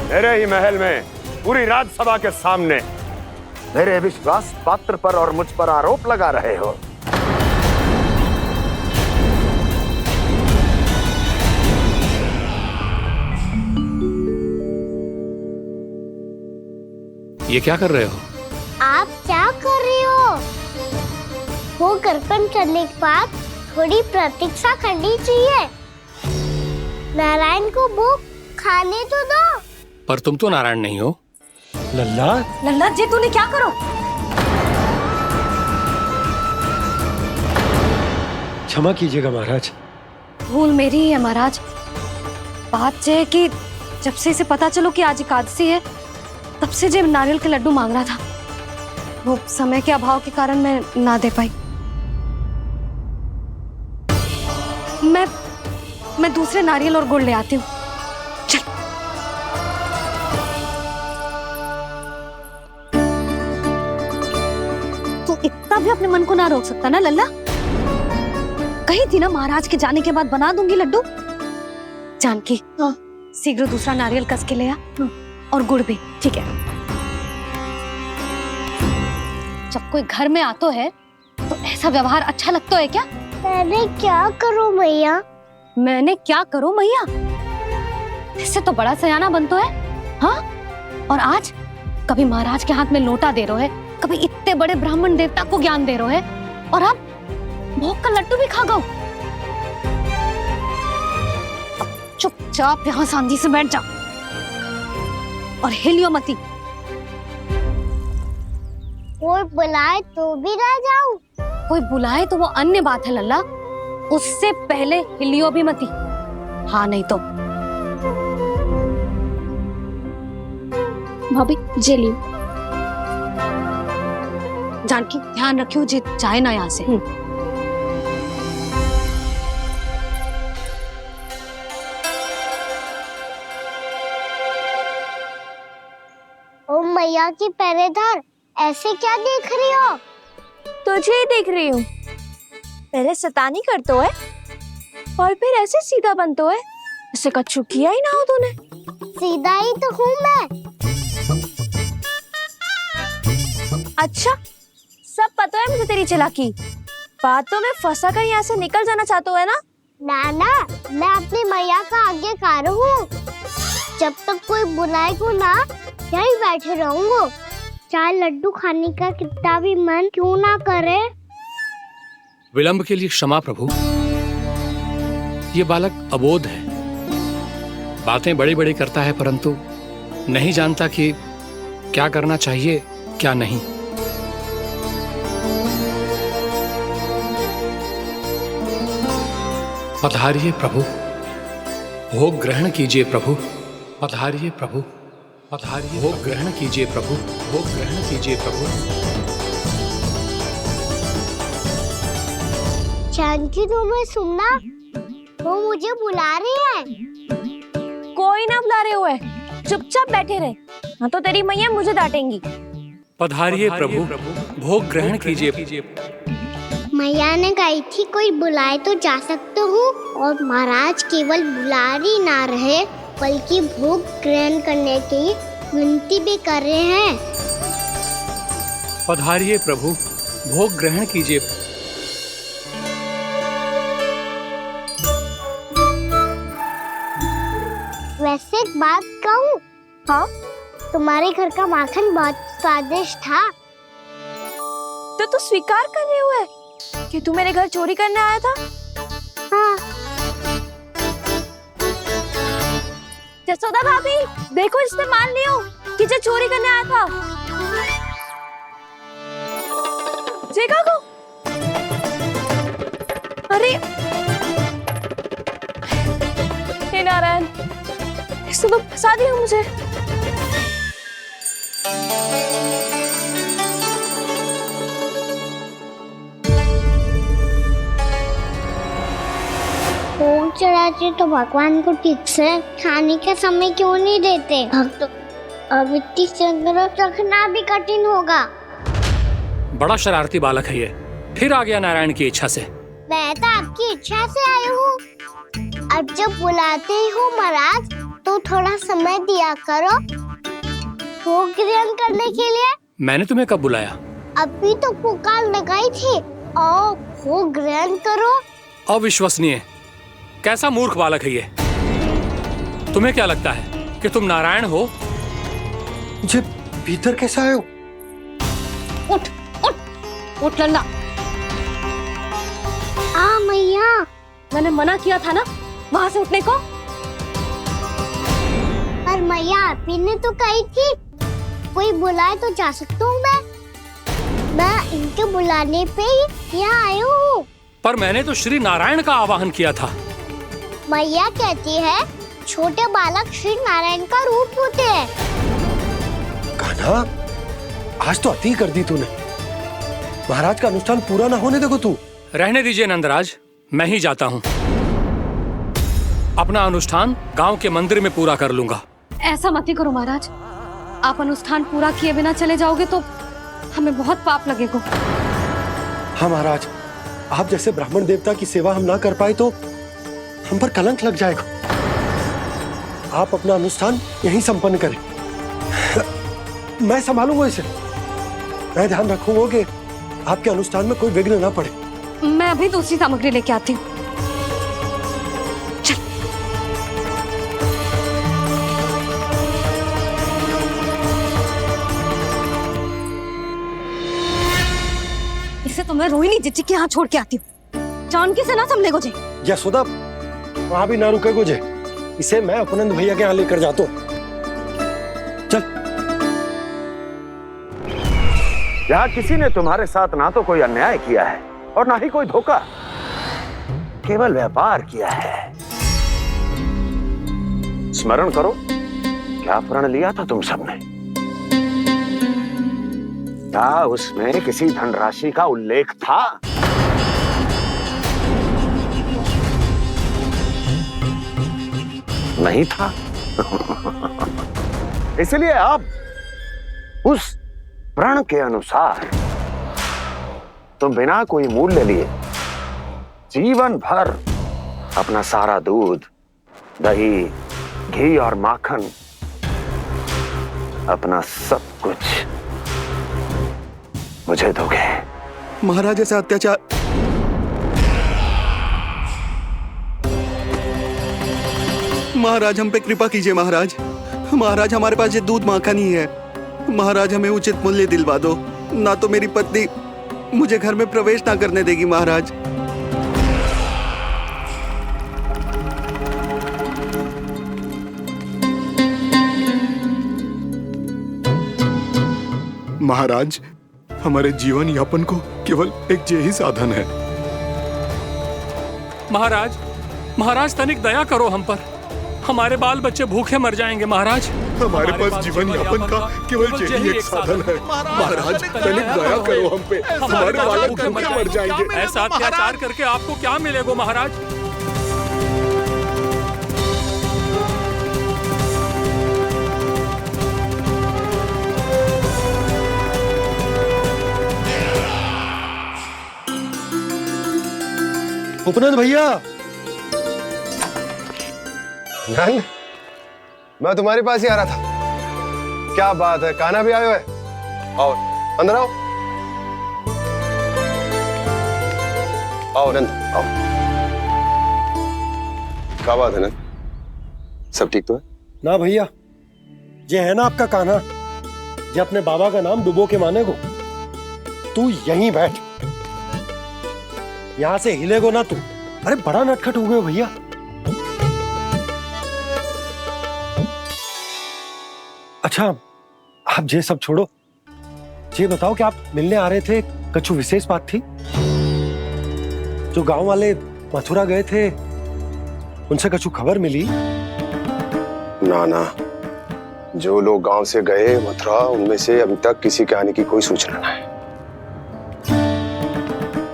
मेरे ही महल में पूरी राज्यसभा के सामने मेरे विश्वास पात्र पर और मुझ पर आरोप लगा रहे हो। ये क्या कर रहे हो? आप क्या कर रहे हो? वो कर्पण करने के बाद थोड़ी प्रतीक्षा करनी चाहिए। नारायण को भोग खाने तो दो। पर तुम तो नारायण नहीं हो। लल्ला, लल्ला जी तूने क्या करो? क्षमा कीजिएगा महाराज। भूल मेरी ही है महाराज। बात यह है कि जब से इसे पता चलो कि आज एकादशी है, तब से जब नारियल के लड्डू मांग रहा था, वो समय के अभाव के कारण मैं ना दे पाई। मैं दूसरे नारियल और गुड़ ले आती हूँ। चल। तू इतना भी अपने मन को ना रोक सकता ना लल्ला? कही थी ना महाराज के जाने के बाद बना दूंगी लड्डू। जानकी, शीघ्र दूसरा नारियल कस के ले आ, और गुड़ भी। ठीक है। जब कोई घर में आतो है तो ऐसा व्यवहार अच्छा लगता है क्या? मैंने क्या करूं मैया? मैंने क्या करूं मैया? इससे तो बड़ा सयाना बनतो है। हाँ, और आज कभी महाराज के हाथ में लोटा दे रहे है, कभी इतने बड़े ब्राह्मण देवता को ज्ञान दे रहे है, और अब भोग का लड्डू भी खा गो। चुपचाप यहाँ सांझी से बैठ जा और हिलियो मती। कोई बुलाए तो भी ना जाऊं? कोई बुलाए तो वो अन्य बात है लल्ला, उससे पहले हिलियो भी मती। हाँ नहीं तो। भाभी जे लियो। जानकी ध्यान रखियो जे जाए ना यहाँ से। ओ मैया की पहरेदार, ऐसे क्या देख रही हो? तुझे ही देख रही हूँ। पहले शैतानी करतो है और फिर ऐसे सीधा बनतो है। ऐसे कछु किया ही ना हो तूने। सीधा ही तो हूँ मैं। अच्छा, सब पता है मुझे तेरी चालाकी। बातों में फंसा कर यहाँ से निकल जाना चाहते हो है ना? नाना, मैं अपनी मैया का आज्ञाकार हूँ। जब तक कोई बुलाएगा ना, यहीं बैठे रहूंगा। चाहे लड्डू खाने का कितना भी मन क्यों ना करे। विलंब के लिए क्षमा प्रभु। ये बालक अबोध है, बातें बड़ी बड़ी करता है, परंतु नहीं जानता कि क्या करना चाहिए क्या नहीं। पधारिए प्रभु, भोग ग्रहण कीजिए प्रभु। पधारिए प्रभु, पधारिए। भोग ग्रहण कीजिए प्रभु, भोग ग्रहण कीजिए प्रभु। जानकी, तुम्हें सुनना? वो मुझे बुला रही है। कोई ना बुला रहे हुए, चुपचाप बैठे रहे, हाँ तो तेरी मैया मुझे डांटेंगी। पधारिए प्रभु, भोग ग्रहण कीजिए। मैया ने कही थी कोई बुलाए तो जा सकते हूँ, और महाराज केवल बुला ही ना रहे बल्कि भोग ग्रहण करने की विनती भी कर रहे हैं। पधारिए प्रभु, भोग ग्रहण कीजिए। वैसे एक बात कहूँ? हाँ? तुम्हारे घर का माखन बहुत स्वादिष्ट था। तो तू स्वीकार कर रहे हुए कि तू मेरे घर चोरी करने आया था? हाँ। जसोदा भाभी, देखो इसने मान लियो कि जो चोरी करने आया था। देखा को? अरे हे नारायण, इसने तो फंसा दिया मुझे। भोग चढ़ाते तो भगवान को ठीक से खाने का समय क्यों नहीं देते? भक्त अब इतनी संग्रह रखना भी कठिन होगा। बड़ा शरारती बालक है ये, फिर आ गया नारायण की इच्छा से। मैं तो आपकी इच्छा से आई हूँ। अब जब बुलाते ही हो महाराज, तो थोड़ा समय दिया करो भोग ग्रहण करने के लिए। मैंने तुम्हें कब बुलाया? अभी तो पुकार लगाई थी, आओ भोग ग्रहण करो। अविश्वसनीय, कैसा मूर्ख बालक है ये। तुम्हें क्या लगता है कि तुम नारायण हो? मुझे भीतर कैसा आए हो? उठ उठ उठ लल्ला। मैया, मैंने मना किया था ना वहां से उठने को। पर मैया, आपी ने तो कही थी कोई बुलाए तो जा सकता हूँ मैं इनके बुलाने पे ही यहाँ आई हूँ। पर मैंने तो श्री नारायण का आवाहन किया था। मैया कहती है छोटे बालक श्री नारायण का रूप होते हैं। कान्हा, आज तो अति कर दी तूने। महाराज का अनुष्ठान पूरा ना होने देखो तू। रहने दीजिए नंदराज, मैं ही जाता हूँ। अपना अनुष्ठान गांव के मंदिर में पूरा कर लूंगा। ऐसा मत ही करो महाराज, आप अनुष्ठान पूरा किए बिना चले जाओगे तो हमें बहुत पाप लगेगा। हाँ महाराज, आप जैसे ब्राह्मण देवता की सेवा हम ना कर पाए तो हम पर कलंक लग जाएगा। आप अपना अनुष्ठान यहीं संपन्न करें, मैं संभालूंगा इसे। मैं ध्यान रखूंगा कि आपके अनुष्ठान में कोई विघ्न ना पड़े। मैं अभी दूसरी सामग्री लेके आती हूँ। इसे तो मैं रोहिणी जीजी के यहाँ छोड़ के आती हूँ। जानकी से ना संभले गोजे। यशोदा, वहां भी ना रुके गोजे, इसे मैं अपनंद भैया के यहाँ लेकर जाता हूँ। चल। यहाँ किसी ने तुम्हारे साथ ना तो कोई अन्याय किया है और ना ही कोई धोखा, केवल व्यापार किया है। स्मरण करो, क्या प्रण लिया था तुम सबने? क्या उसमें किसी धनराशि का उल्लेख था? नहीं था। इसलिए आप उस प्रण के अनुसार तुम बिना कोई मूल्य लिए जीवन भर अपना सारा दूध, दही, घी और माखन, अपना सब कुछ मुझे दोगे। महाराज ऐसा अत्याचार। महाराज हम पे कृपा कीजिए महाराज। महाराज हमारे पास ये दूध माखन ही है। महाराज हमें उचित मूल्य दिलवा दो, ना तो मेरी पत्नी मुझे घर में प्रवेश ना करने देगी। महाराज महाराज हमारे जीवन यापन को केवल एक यही साधन है। महाराज, महाराज तनिक दया करो हम पर, हमारे बाल बच्चे भूखे मर जाएंगे। महाराज हमारे पास जीवन यापन का केवल यही एक साधन है। महाराज तनिक दया करो हम पे, हमारे बालक भूखे मर जाएंगे। ऐसा अत्याचार करके आपको क्या मिलेगा महाराज? उपनंद भैया, नंद, मैं तुम्हारे पास ही आ रहा था। क्या बात है, कान्हा भी आयो है? आओ अंदर आओ। आओ नंद आओ। क्या बात है नंद, सब ठीक तो है? ना भैया, ये है ना आपका कान्हा, ये अपने बाबा का नाम डुबो के माने को। तू यहीं बैठ, यहां से हिलेगो ना तू। अरे बड़ा नटखट हो गए भैया। अच्छा आप ये सब छोड़ो, ये बताओ कि आप मिलने आ रहे थे, कछु विशेष बात थी? जो गांव वाले मथुरा गए थे उनसे कछु खबर मिली? ना ना, जो लोग गांव से गए मथुरा, उनमें से अभी तक किसी के आने की कोई सूचना नहीं।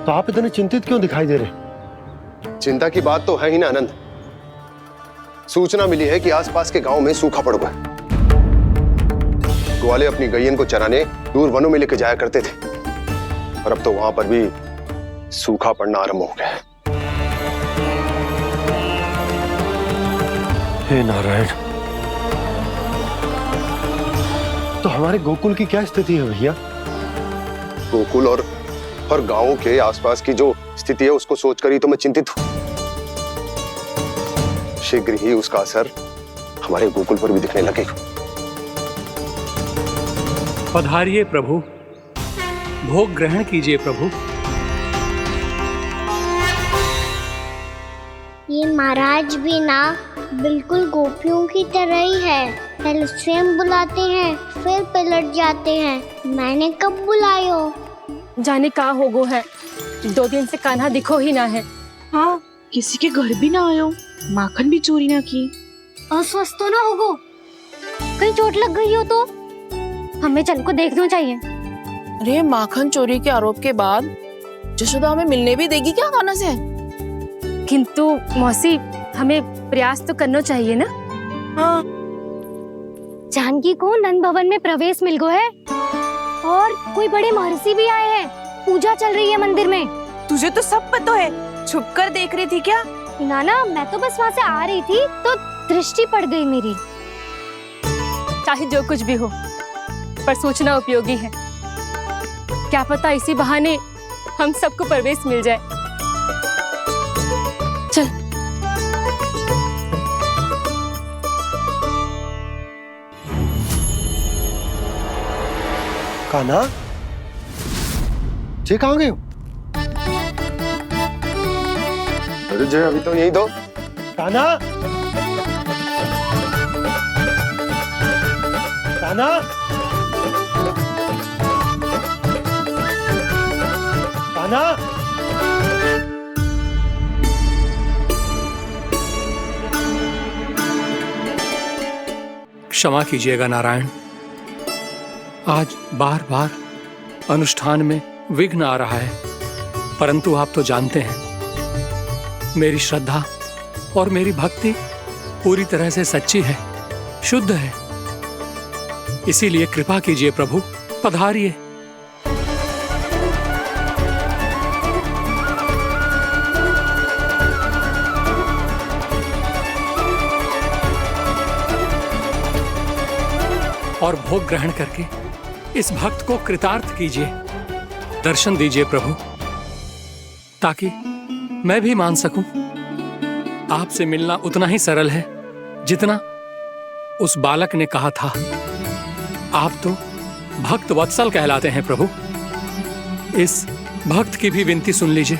तो आप इतने चिंतित क्यों दिखाई दे रहे? चिंता की बात तो है ही ना आनंद। सूचना मिली है कि आसपास के गांव में सूखा पड़ गया। ग्वाले अपनी गैयन को चराने दूर वनों में लेके जाया करते थे, और अब तो वहां पर भी सूखा पड़ना आरंभ हो गया है। हे नारायण, तो हमारे गोकुल की क्या स्थिति है भैया? गोकुल और गांवों के आसपास की जो स्थिति है उसको सोचकर ही तो मैं चिंतित हूं। शीघ्र ही उसका असर हमारे गोकुल पर भी दिखने लगेगा। पधारिए प्रभु, भोग ग्रहण कीजिए प्रभु। ये महाराज भी ना बिल्कुल गोपियों की तरह ही है। पहले स्वयं बुलाते हैं, फिर पलट जाते हैं। मैंने कब बुलायो? जाने का होगो है, 2 दिन से कान्हा दिखो ही ना है। हाँ, किसी के घर भी ना आयो, माखन भी चोरी ना की। अस्वस्थ तो ना होगो, कहीं चोट लग गई हो तो हमें चल को देखना चाहिए। अरे माखन चोरी के आरोप के बाद जशोदा हमें मिलने भी देगी क्या कान्हा से? किंतु मौसी, हमें प्रयास तो करना चाहिए ना। हाँ। जानकी को नंद भवन में प्रवेश मिल गया है और कोई बड़े महर्षि भी आए हैं। पूजा चल रही है मंदिर में। तुझे तो सब पता है, छुप कर देख रही थी क्या? नाना, मैं तो बस वहाँ से आ रही थी तो दृष्टि पड़ गई मेरी। चाहे जो कुछ भी हो, पर सूचना उपयोगी है। क्या पता इसी बहाने हम सबको प्रवेश मिल जाए। चल। कान्हा, जे कहाँ गए हो? अरे जय, अभी तो यही दो। कान्हा, कान्हा, कान्हा। क्षमा कीजिएगा नारायण, आज बार बार अनुष्ठान में विघ्न आ रहा है, परंतु आप तो जानते हैं मेरी श्रद्धा और मेरी भक्ति पूरी तरह से सच्ची है, शुद्ध है। इसीलिए कृपा कीजिए प्रभु, पधारिए। और भोग ग्रहण करके इस भक्त को कृतार्थ कीजिए। दर्शन दीजिए प्रभु, ताकि मैं भी मान सकूं। आपसे मिलना उतना ही सरल है जितना उस बालक ने कहा था। आप तो भक्त वत्सल कहलाते हैं प्रभु। इस भक्त की भी विनती सुन लीजिए।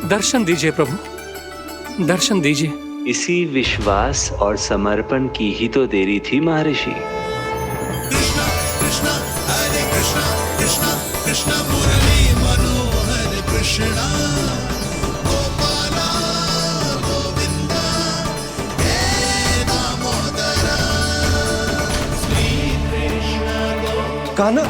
दर्शन दीजिए प्रभु, दर्शन दीजिए। इसी विश्वास और समर्पण की ही तो देरी थी महर्षि। कृष्णा कृष्णा हरे कृष्णा कृष्णा कृष्णा मुरली मनोहर कृष्णा गोपाला गोविंदा हे दामोदरा श्री कृष्ण कान्हा,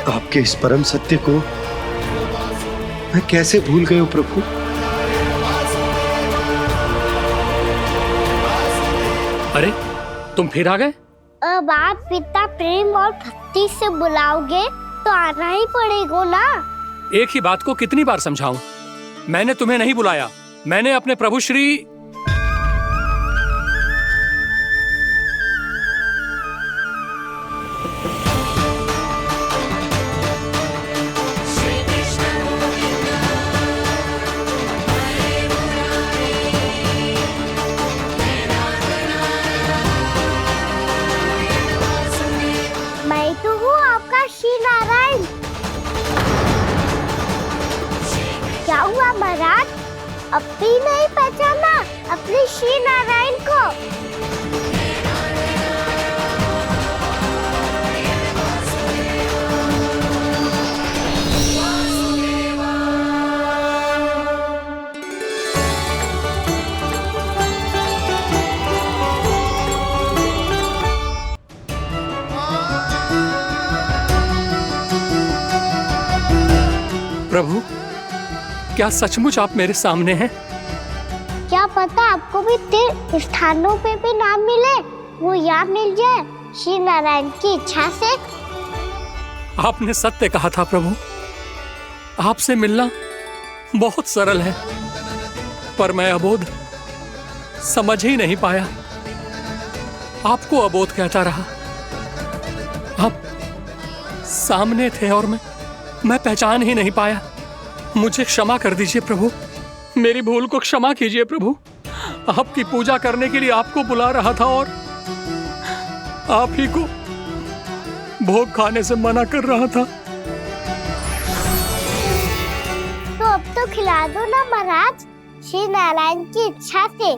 आपके इस परम सत्य को मैं कैसे भूल गया हूं प्रभु। अरे तुम फिर आ गए? अब आप इतना प्रेम और भक्ति से बुलाओगे तो आना ही पड़ेगा ना। एक ही बात को कितनी बार समझाऊं? मैंने तुम्हें नहीं बुलाया, मैंने अपने प्रभु श्री मैं तो हूँ आपका श्री नारायण। क्या हुआ महाराज, अब भी नहीं पहचाना अपने श्री नारायण को? प्रभु, क्या सचमुच आप मेरे सामने हैं? क्या पता आपको भी तीर्थ स्थानों पे भी नाम मिले, वो यहाँ मिल जाए श्री नारायण की इच्छा से। आपने सत्य कहा था प्रभु, आपसे मिलना बहुत सरल है, पर मैं अबोध समझ ही नहीं पाया। आपको अबोध कहता रहा। आप सामने थे और मैं पहचान ही नहीं पाया। मुझे क्षमा कर दीजिए प्रभु, मेरी भूल को क्षमा कीजिए प्रभु। आपकी पूजा करने के लिए आपको बुला रहा था और आप ही को भोग खाने से मना कर रहा था। तो अब तो खिला दो ना महाराज, श्री नारायण की इच्छा से।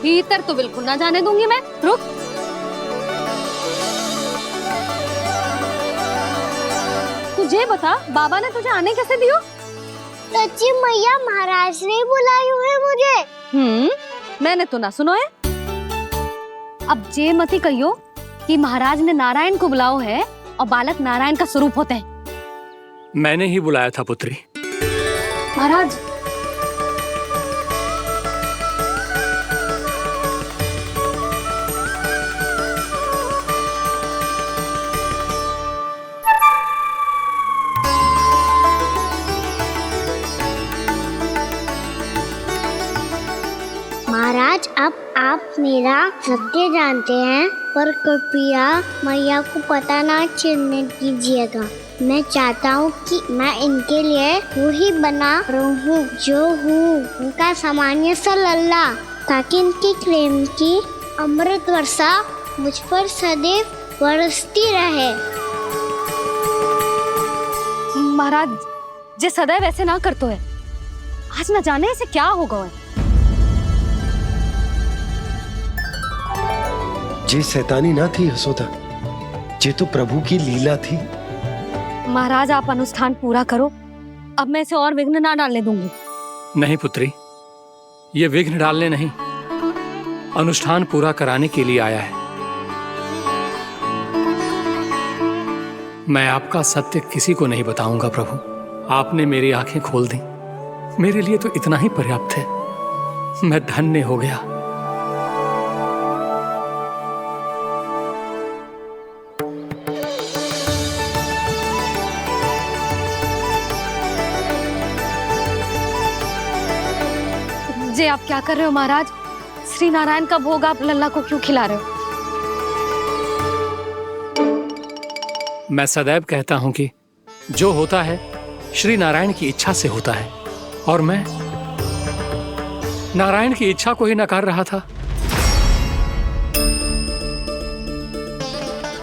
भीतर तो बिल्कुल ना जाने दूंगी मैं। रुक। तुझे बता, बाबा ने तुझे आने कैसे दियो? सच्ची मैया, महाराज ने बुलाई हुई मुझे। मैंने तो ना सुनो है। अब जे मती कहियो कि महाराज ने नारायण को बुलाओ है और बालक नारायण का स्वरूप होते हैं। मैंने ही बुलाया था पुत्री। महाराज, महाराज, अब आप मेरा सत्य जानते हैं, पर कृपया मैया को पता ना चलने दीजिएगा। मैं चाहता हूँ कि मैं इनके लिए वही बना रहूँ जो हूँ, उनका सामान्य सा लल्ला, ताकि इनके प्रेम की अमृत वर्षा मुझ पर सदैव बरसती रहे। महाराज जे सदैव ऐसे ना करतो है, आज न जाने इसे क्या होगा है। जे शैतानी ना थी यशोदा, जे तो प्रभु की लीला थी। महाराज आप अनुष्ठान पूरा करो, अब मैं इसे और विघ्न ना डालने दूंगी। नहीं पुत्री, ये विघ्न डालने नहीं, अनुष्ठान पूरा कराने के लिए आया है। मैं आपका सत्य किसी को नहीं बताऊंगा प्रभु। आपने मेरी आंखें खोल दी, मेरे लिए तो इतना ही पर्याप्त है। मैं धन्य हो गया। जे आप क्या कर रहे हो महाराज? श्री नारायण का भोग आप लल्ला को क्यों खिला रहे हो? मैं सदैव कहता हूं कि जो होता है श्री नारायण की इच्छा से होता है, और मैं नारायण की इच्छा को ही नकार रहा था।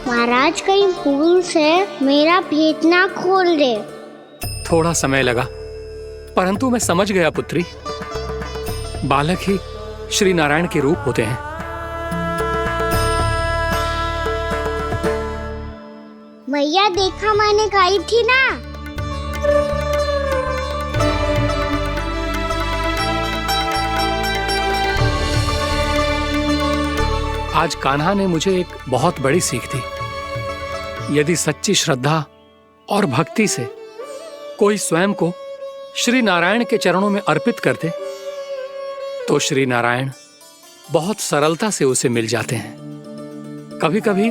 महाराज, कहीं भूल से मेरा भेद ना खोल दे। थोड़ा समय लगा, परंतु मैं समझ गया पुत्री। बालक ही श्री नारायण के रूप होते हैं। मैया देखा, मैंने कही थी ना। आज कान्हा ने मुझे एक बहुत बड़ी सीख दी। यदि सच्ची श्रद्धा और भक्ति से कोई स्वयं को श्री नारायण के चरणों में अर्पित कर दे, तो श्री नारायण बहुत सरलता से उसे मिल जाते हैं। कभी कभी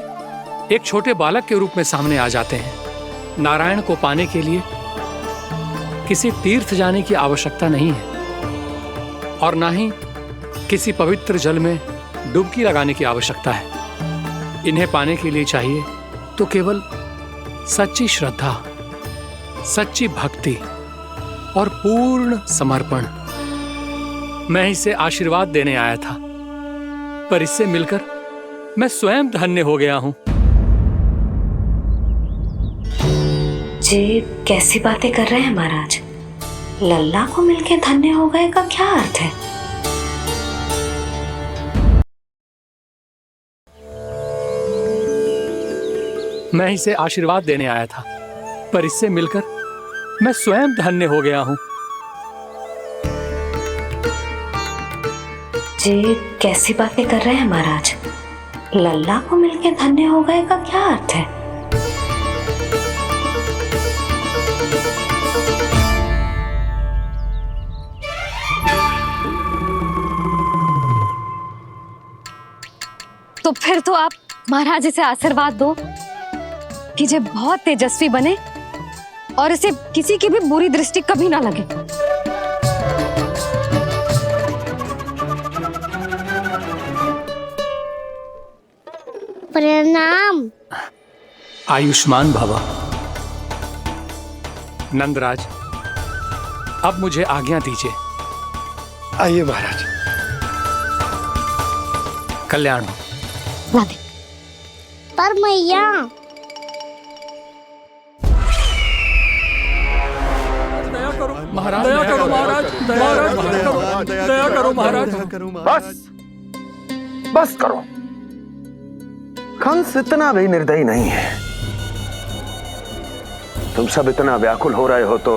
एक छोटे बालक के रूप में सामने आ जाते हैं। नारायण को पाने के लिए किसी तीर्थ जाने की आवश्यकता नहीं है, और ना ही किसी पवित्र जल में डुबकी लगाने की आवश्यकता है। इन्हें पाने के लिए चाहिए तो केवल सच्ची श्रद्धा, सच्ची भक्ति और पूर्ण समर्पण। मैं इसे आशीर्वाद देने आया था, पर इससे मिलकर मैं स्वयं धन्य हो गया हूं। जे कैसी बातें कर रहे हैं महाराज? लल्ला को मिलके धन्य हो गए का क्या अर्थ है? मैं इसे आशीर्वाद देने आया था, पर इससे मिलकर मैं स्वयं धन्य हो गया हूं। जे कैसी बातें कर रहे हैं महाराज? लल्ला को मिलके धन्य हो गए का क्या अर्थ है? तो फिर तो आप महाराज इसे आशीर्वाद दो कि जे बहुत तेजस्वी बने और इसे किसी की भी बुरी दृष्टि कभी ना लगे। प्रणाम। आयुष्मान भव। नंदराज, अब मुझे आज्ञा दीजिए। आइए महाराज। कल्याण हो। पर मैया, महाराज दया करो, महाराज दया करो, दया करो महाराज। बस बस करो। कंस इतना भी निर्दयी नहीं है। तुम सब इतना व्याकुल हो रहे हो तो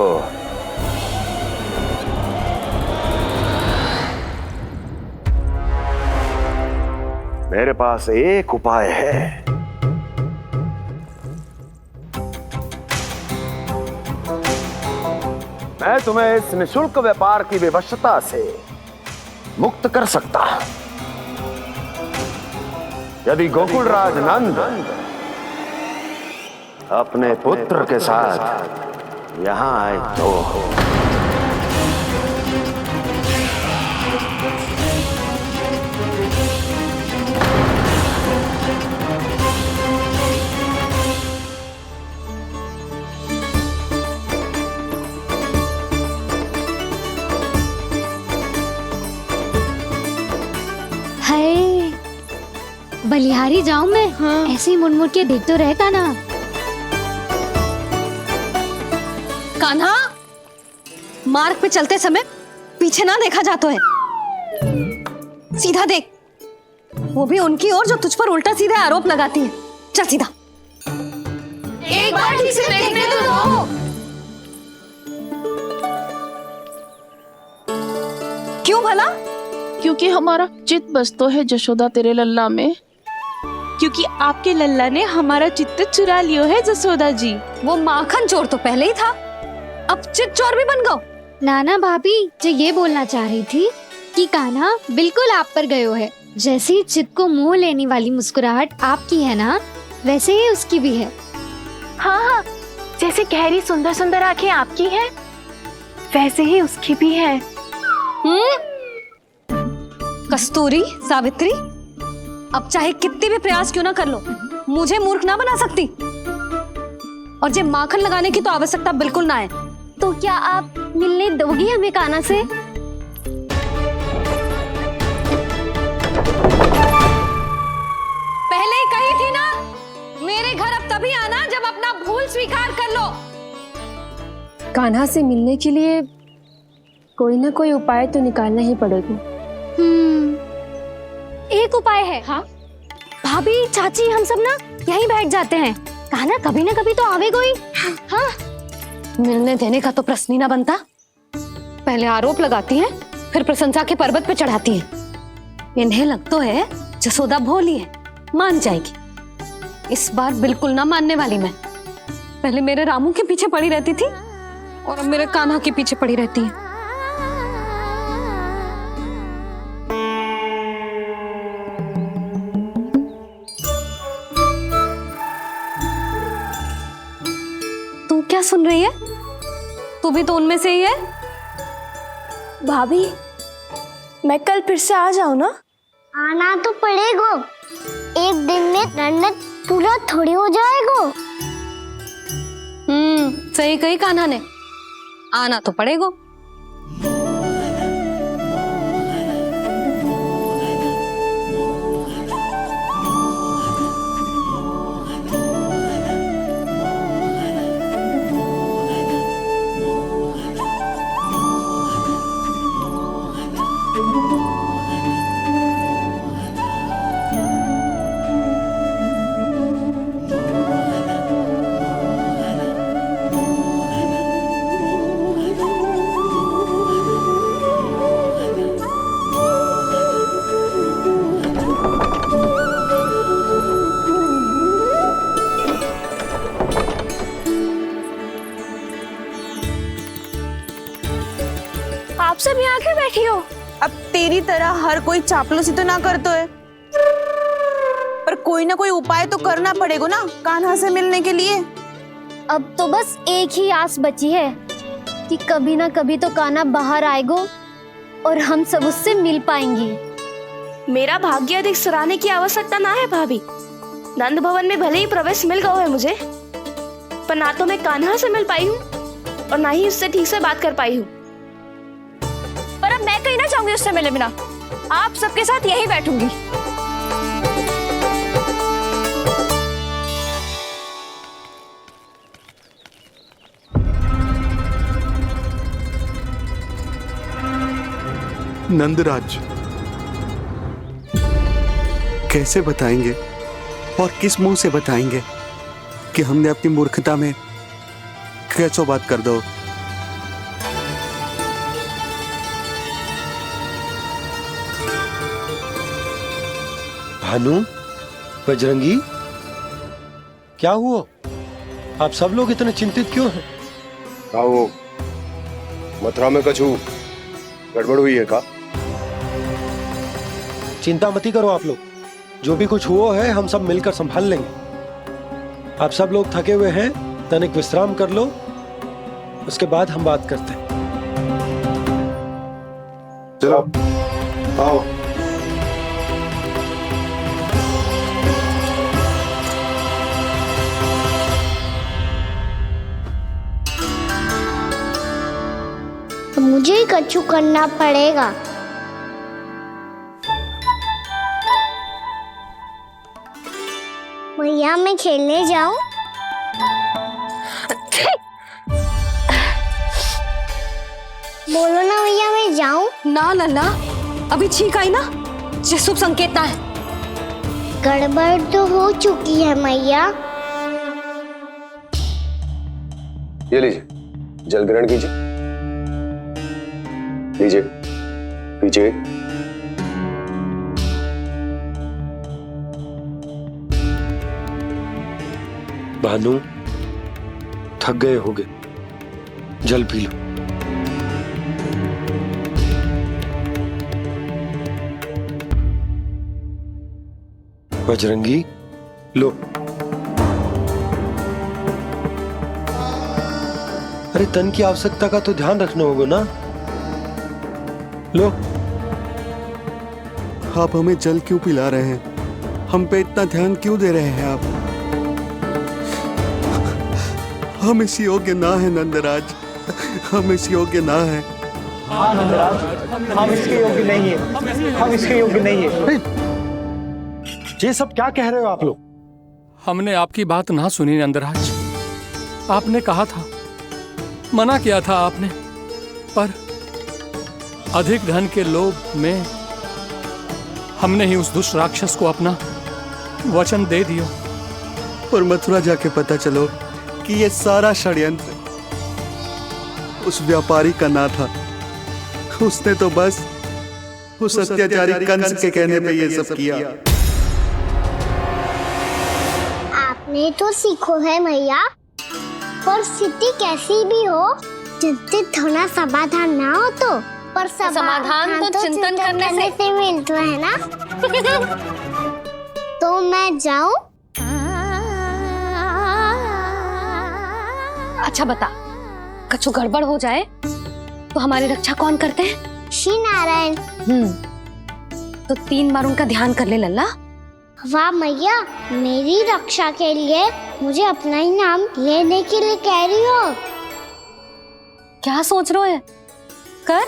मेरे पास एक उपाय है। मैं तुम्हें इस निशुल्क व्यापार की विवशता से मुक्त कर सकता हूं। यदि गोकुलराज नंद अपने पुत्र के साथ यहां आए तो हाय, बलिहारी जाऊं मैं? हाँ। ऐसे ही मुड़ के देख तो रहे कान्हा। कान्हा, मार्ग पे चलते समय पीछे ना देखा जाता है, सीधा देख। वो भी उनकी ओर जो तुझ पर उल्टा सीधा आरोप लगाती है। चल सीधा। एक बार ठीक से देखने तो दो। क्यों भला? क्योंकि हमारा चित्त बसतो है जशोदा तेरे लल्ला में। क्योंकि आपके लल्ला ने हमारा चित्त चुरा लियो है जसोदा जी। वो माखन चोर तो पहले ही था, अब चित्त चोर भी बन गो। नाना भाभी जो ये बोलना चाह रही थी कि कान्हा बिल्कुल आप पर गयो है। जैसे ही चित्त को मोह लेने वाली मुस्कुराहट आपकी है ना, वैसे ही उसकी भी है। हाँ हाँ, जैसे गहरी सुंदर सुंदर आंखें आपकी हैं, वैसे ही उसकी भी है। कस्तूरी, सावित्री, अब चाहे कितने भी प्रयास क्यों ना कर लो, मुझे मूर्ख ना बना सकती। और जे माखन लगाने की तो आवश्यकता बिल्कुल ना है। तो क्या आप मिलने दोगी हमें कान्हा से? पहले ही कही थी ना, मेरे घर अब तभी आना जब अपना भूल स्वीकार कर लो। कान्हा से मिलने के लिए कोई ना कोई उपाय तो निकालना ही पड़ेगा। एक उपाय है। हाँ? भाभी, चाची, हम सब ना यहीं बैठ जाते हैं। कान्हा कभी ना कभी तो आवेगा ही। हाँ? मिलने देने का तो प्रश्न ही ना बनता। पहले आरोप लगाती हैं, फिर प्रशंसा के पर्वत पे चढ़ाती हैं। इन्हें लगता है जसोदा भोली है, मान जाएगी। इस बार बिल्कुल ना मानने वाली मैं। पहले मेरे रामू के पीछे पड़ी रहती थी और अब मेरे कान्हा के पीछे पड़ी रहती है। तू क्या सुन रही है? तू भी तो उनमें से ही है। भाभी, मैं कल फिर से आ जाऊं ना? आना तो पड़ेगा। एक दिन में रन्नत पूरा थोड़ी हो जाएगा। सही कही कान्हा ने, आना तो पड़ेगा। आप सब यहाँ क्यों बैठी हो? अब तेरी तरह हर कोई चापलूसी तो ना करतो है, पर कोई ना कोई उपाय तो करना पड़ेगा ना कान्हा से मिलने के लिए। अब तो बस एक ही आस बची है कि कभी ना कभी तो कान्हा बाहर आएगा और हम सब उससे मिल पाएंगे। मेरा भाग्य अधिक सराहने की आवश्यकता ना है भाभी। नंद भवन में भले ही प्रवेश मिल गया है मुझे, पर ना तो मैं कान्हा से मिल पाई हूँ और ना ही उससे ठीक से बात कर पाई हूँ। पर अब मैं कहीं ना चाहूंगी उससे मिले बिना। आप सबके साथ यहीं बैठूंगी। नंदराज, कैसे बताएंगे और किस मुंह से बताएंगे कि हमने अपनी मूर्खता में कैसो बात कर दो। भानु, बजरंगी, क्या हुआ? आप सब लोग इतने चिंतित क्यों हैं? क्या वो मथुरा में कछु गड़बड़ हुई है का? चिंता मत करो आप लोग, जो भी कुछ हुआ है हम सब मिलकर संभाल लेंगे। आप सब लोग थके हुए हैं, तनिक विश्राम कर लो, उसके बाद हम बात करते हैं। चलो आओ। तो मुझे ही कछु करना पड़ेगा। भैया मैं खेलने जाऊं? बोलो ना भैया मैं जाऊं? ना लल्ला, अभी छींक आई ना, ये शुभ संकेत ना है। गड़बड़ तो हो चुकी है मैया। ये लीजिए, जल ग्रहण कीजिए। लीजिए, पीछे। भानु, थक गए होगे, जल पी लो। बजरंगी, लो। अरे तन की आवश्यकता का तो ध्यान रखना होगा ना। लो। आप हमें जल क्यों पिला रहे हैं? हम पे इतना ध्यान क्यों दे रहे हैं आप? हम इस योग्य ना है नंदराज, हम इस योग्य ना है। हाँ नंदराज, हम इसके योग्य नहीं है, हम इसके योग्य नहीं है। ये सब क्या कह रहे हो आप लोग? हमने आपकी बात ना सुनी नंदराज। आपने कहा था, मना किया था आपने, पर अधिक धन के लोभ में हमने ही उस दुष्ट राक्षस को अपना वचन दे दिया। और मथुरा जाके पता चलो कि ये सारा षड्यंत्र उस व्यापारी का ना था। उसने तो बस उस अत्याचारी कंस के कहने पे ये सब किया। आपने तो सीखो है भैया, पर स्थिति कैसी भी हो, चिंतित होना समाधान ना हो तो, पर समाधान तो चिंतन करने से मिलता है ना। तो मैं जाऊं? अच्छा बता, कछु गड़बड़ हो जाए तो हमारी रक्षा कौन करते हैं? श्री नारायण। तो 3 बार उनका ध्यान कर ले लल्ला। वाह मैया, मेरी रक्षा के लिए मुझे अपना ही नाम लेने के लिए कह रही हो? क्या सोच रहे हो? कर।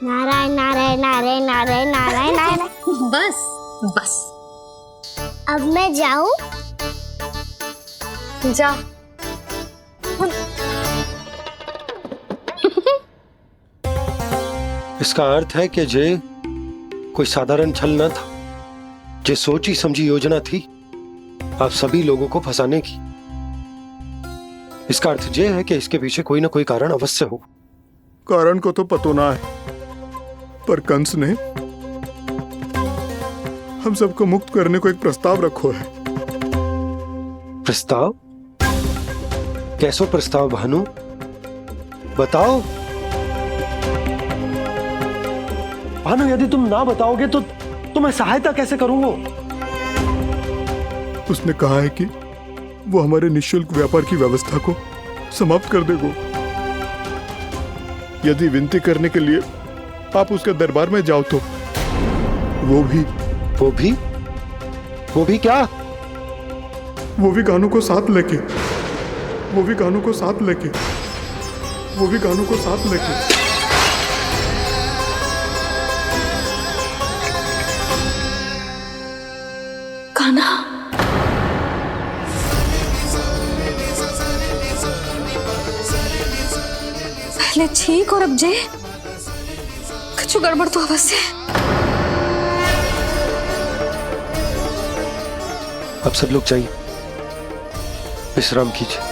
नारायण नारायण नारायण नारायण नारायण नारायण। बस बस। अब मैं जाऊं? जा। इसका अर्थ है कि जे कोई साधारण छल न था, जे सोची समझी योजना थी आप सभी लोगों को फंसाने की। इसका अर्थ ये है कि इसके पीछे कोई ना कोई कारण अवश्य हो। कारण को तो पतो ना है, पर कंस ने हम सबको मुक्त करने को एक प्रस्ताव रखो है। प्रस्ताव? कैसो प्रस्ताव भानु, बताओ। भानु, यदि तुम ना बताओगे तो तुम्हें सहायता कैसे करूंगा? उसने कहा है कि वो हमारे निःशुल्क व्यापार की व्यवस्था को समाप्त कर देगा यदि विनती करने के लिए आप उसके दरबार में जाओ तो। वो भी क्या? वो भी गानों को साथ लेके, वो भी गानों को साथ लेके, वो भी गानों को साथ लेके। कान्हा, पहले छींक और अब जे, कुछ गड़बड़ तो अवश्य है। अब सब लोग जाइए, विश्राम कीजिए।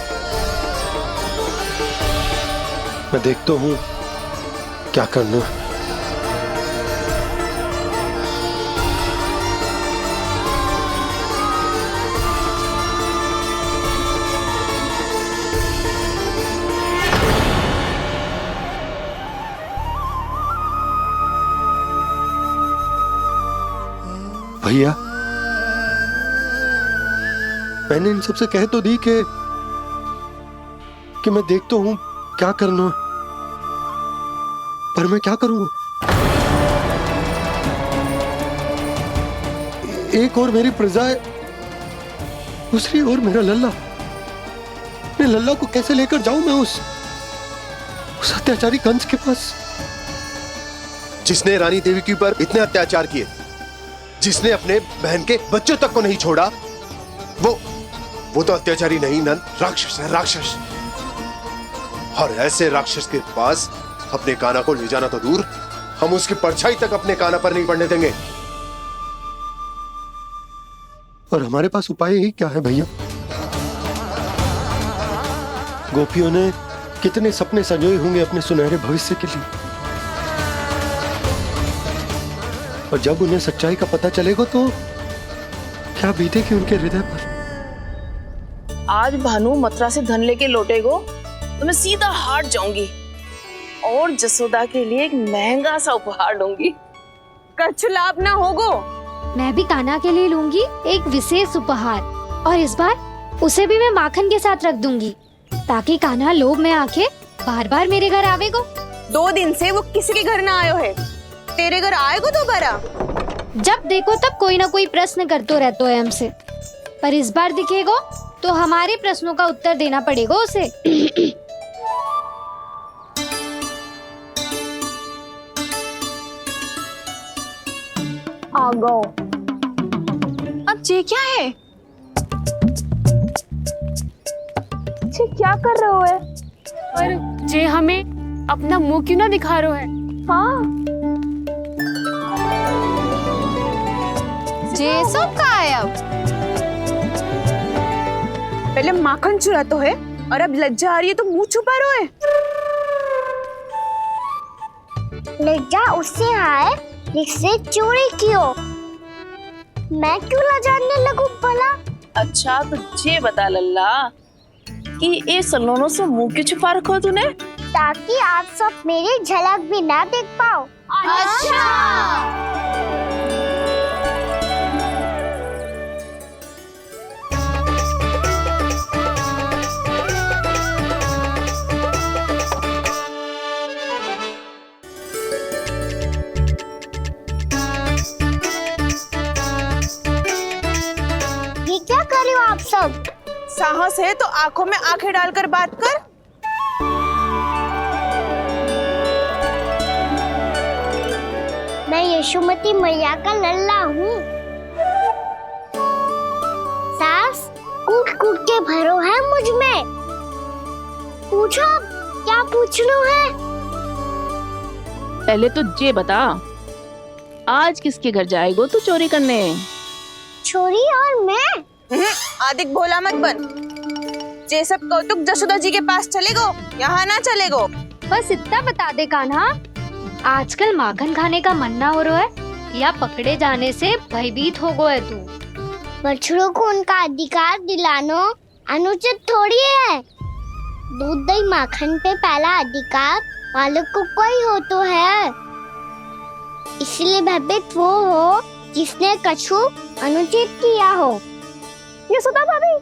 मैं देखता हूँ क्या करना है। भैया, मैंने इन सबसे कह तो दी कि मैं देखता हूं क्या करना, पर मैं क्या करूंगा? एक और मेरी प्रजा है, दूसरी ओर मेरा लल्ला। मैं लल्ला को कैसे लेकर जाऊं मैं उस अत्याचारी कंस के पास, जिसने रानी देवी के ऊपर इतने अत्याचार किए, जिसने अपने बहन के बच्चों तक को नहीं छोड़ा, वो तो अत्याचारी नहीं नंद, राक्षस है, राक्षस। और ऐसे राक्षस के पास अपने कान्हा को ले जाना तो दूर, हम उसकी परछाई तक अपने कान्हा पर नहीं पड़ने देंगे। और हमारे पास उपाय ही क्या है भैया? गोपियों ने कितने सपने संजोए होंगे अपने सुनहरे भविष्य के लिए, और जब उन्हें सच्चाई का पता चलेगा तो क्या बीतेगी उनके हृदय पर। आज भानु मथुरा से धन लेके लौटेगो तो मैं सीधा हाट जाऊंगी और जसोदा के लिए एक महंगा सा उपहार लूंगी। कछु लाभ ना होगो। मैं भी कान्हा के लिए लूंगी एक विशेष उपहार, और इस बार उसे भी मैं माखन के साथ रख दूंगी, ताकि कान्हा लोभ में आके बार बार मेरे घर आवेगो। 2 दिन से वो किसी के घर ना आयो है, तेरे घर आएगो दोबारा? जब देखो तब कोई ना कोई प्रश्न करते रहते है हमसे, पर इस बार दिखेगो तो हमारे प्रश्नों का उत्तर देना पड़ेगा उसे। आ गो। अब ये क्या है? ये क्या कर रहे हो है? और जे हमें अपना मुंह क्यों ना दिखा रहे है? हाँ, जे सब का है अब? पहले माखन चुरा तो है, और अब लज्जा आ रही है तो मुंह छुपा रहे है। लज्जा उससे आए जिससे चोरी की हो। मैं क्यों लजाने लगूं भला? अच्छा तो ये बता लल्ला कि ये सलोनों से मुंह क्यों छुपा रखो तूने? ताकि आप सब मेरी झलक भी ना देख पाओ। अच्छा। ये क्या कर रहे हो आप सब? साहस है तो आंखों में आंखें डालकर बात कर। मैं यशोमती मैया का लल्ला हूँ। सास कूट कूट के भरो है मुझ में। पूछो क्या पूछना है? पहले तो ये बता, आज किसके घर जाएगो तू चोरी करने? चोरी और मैं? आदिक भोला मत बन। ये सब कौतुक जसोदा जी के पास चलेगो, यहाँ ना चलेगो। बस इतना बता दे कान्हा, आजकल माखन खाने का मन ना हो रहा है या पकड़े जाने से भयभीत हो गए तू? बछड़ों को उनका अधिकार दिलाना अनुचित थोड़ी है। दूध दही माखन पे पहला अधिकार मालिक को कोई हो तो है, इसलिए भयभीत वो हो जिसने कछु अनुचित किया हो। यशोदा भाभी।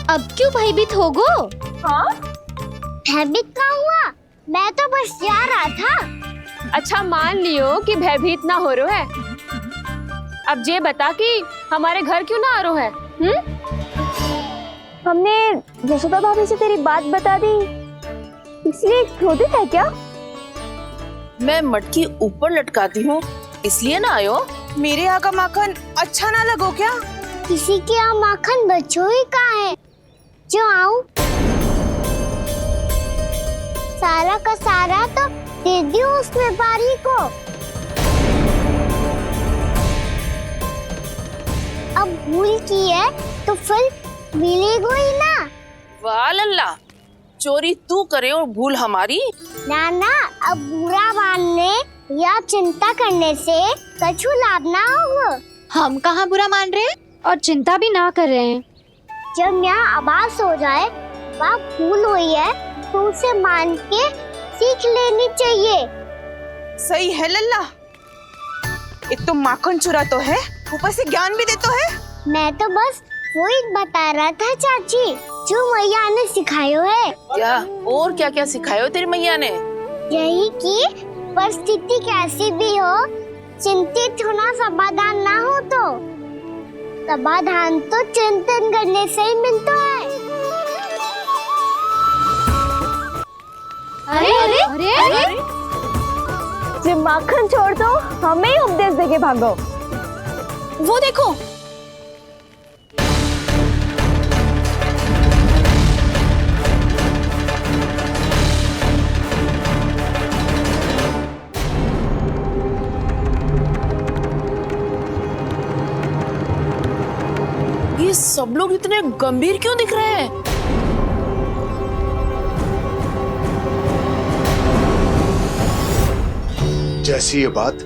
अब क्यों भयभीत हो गो? हाँ? भयभीत क्या हुआ? मैं तो बस जा रहा था। अच्छा मान लियो कि भयभीत ना हो रहा है, अब ये बता कि हमारे घर क्यों ना आ रहा है? हमने यशोदा भाभी से तेरी बात बता दी, इसलिए क्रोधित है क्या? मैं मटकी ऊपर लटकाती हूँ इसलिए ना आयो? मेरे यहाँ का माखन अच्छा ना लगो क्या? किसी के यहाँ माखन बचो ही कहाँ है? जो आऊं? सारा का सारा तो दे दियो उस व्यापारी को। अब भूल की है तो फल मिलेगा ही ना। वाह लल्ला, चोरी तू करे और भूल हमारी। नाना, अब बुरा मानने या चिंता करने से कछु लाभ ना होगा। हम कहाँ बुरा मान रहे हैं और चिंता भी ना कर रहे हैं। जब यहाँ आवाज हो जाए वहाँ भूल हुई है तो उसे मान के सीख लेनी चाहिए। सही है लल्ला, एक तो माखन चुरा तो है, ऊपर से ज्ञान भी दे तो है। मैं तो बस वही बता रहा था चाची, जो मैया ने सिखायो है। क्या और क्या क्या सिखायो तेरी मैया ने? यही कि परिस्थिति कैसी भी हो, चिंतित होना समाधान ना हो तो समाधान तो चिंतन करने से ही मिलता है। अरे अरे अरे, अरे? जब माखन छोड़ दो, हमें ही उपदेश देके भागो। वो देखो, ये सब लोग इतने गंभीर क्यों दिख रहे हैं? जैसी ये बात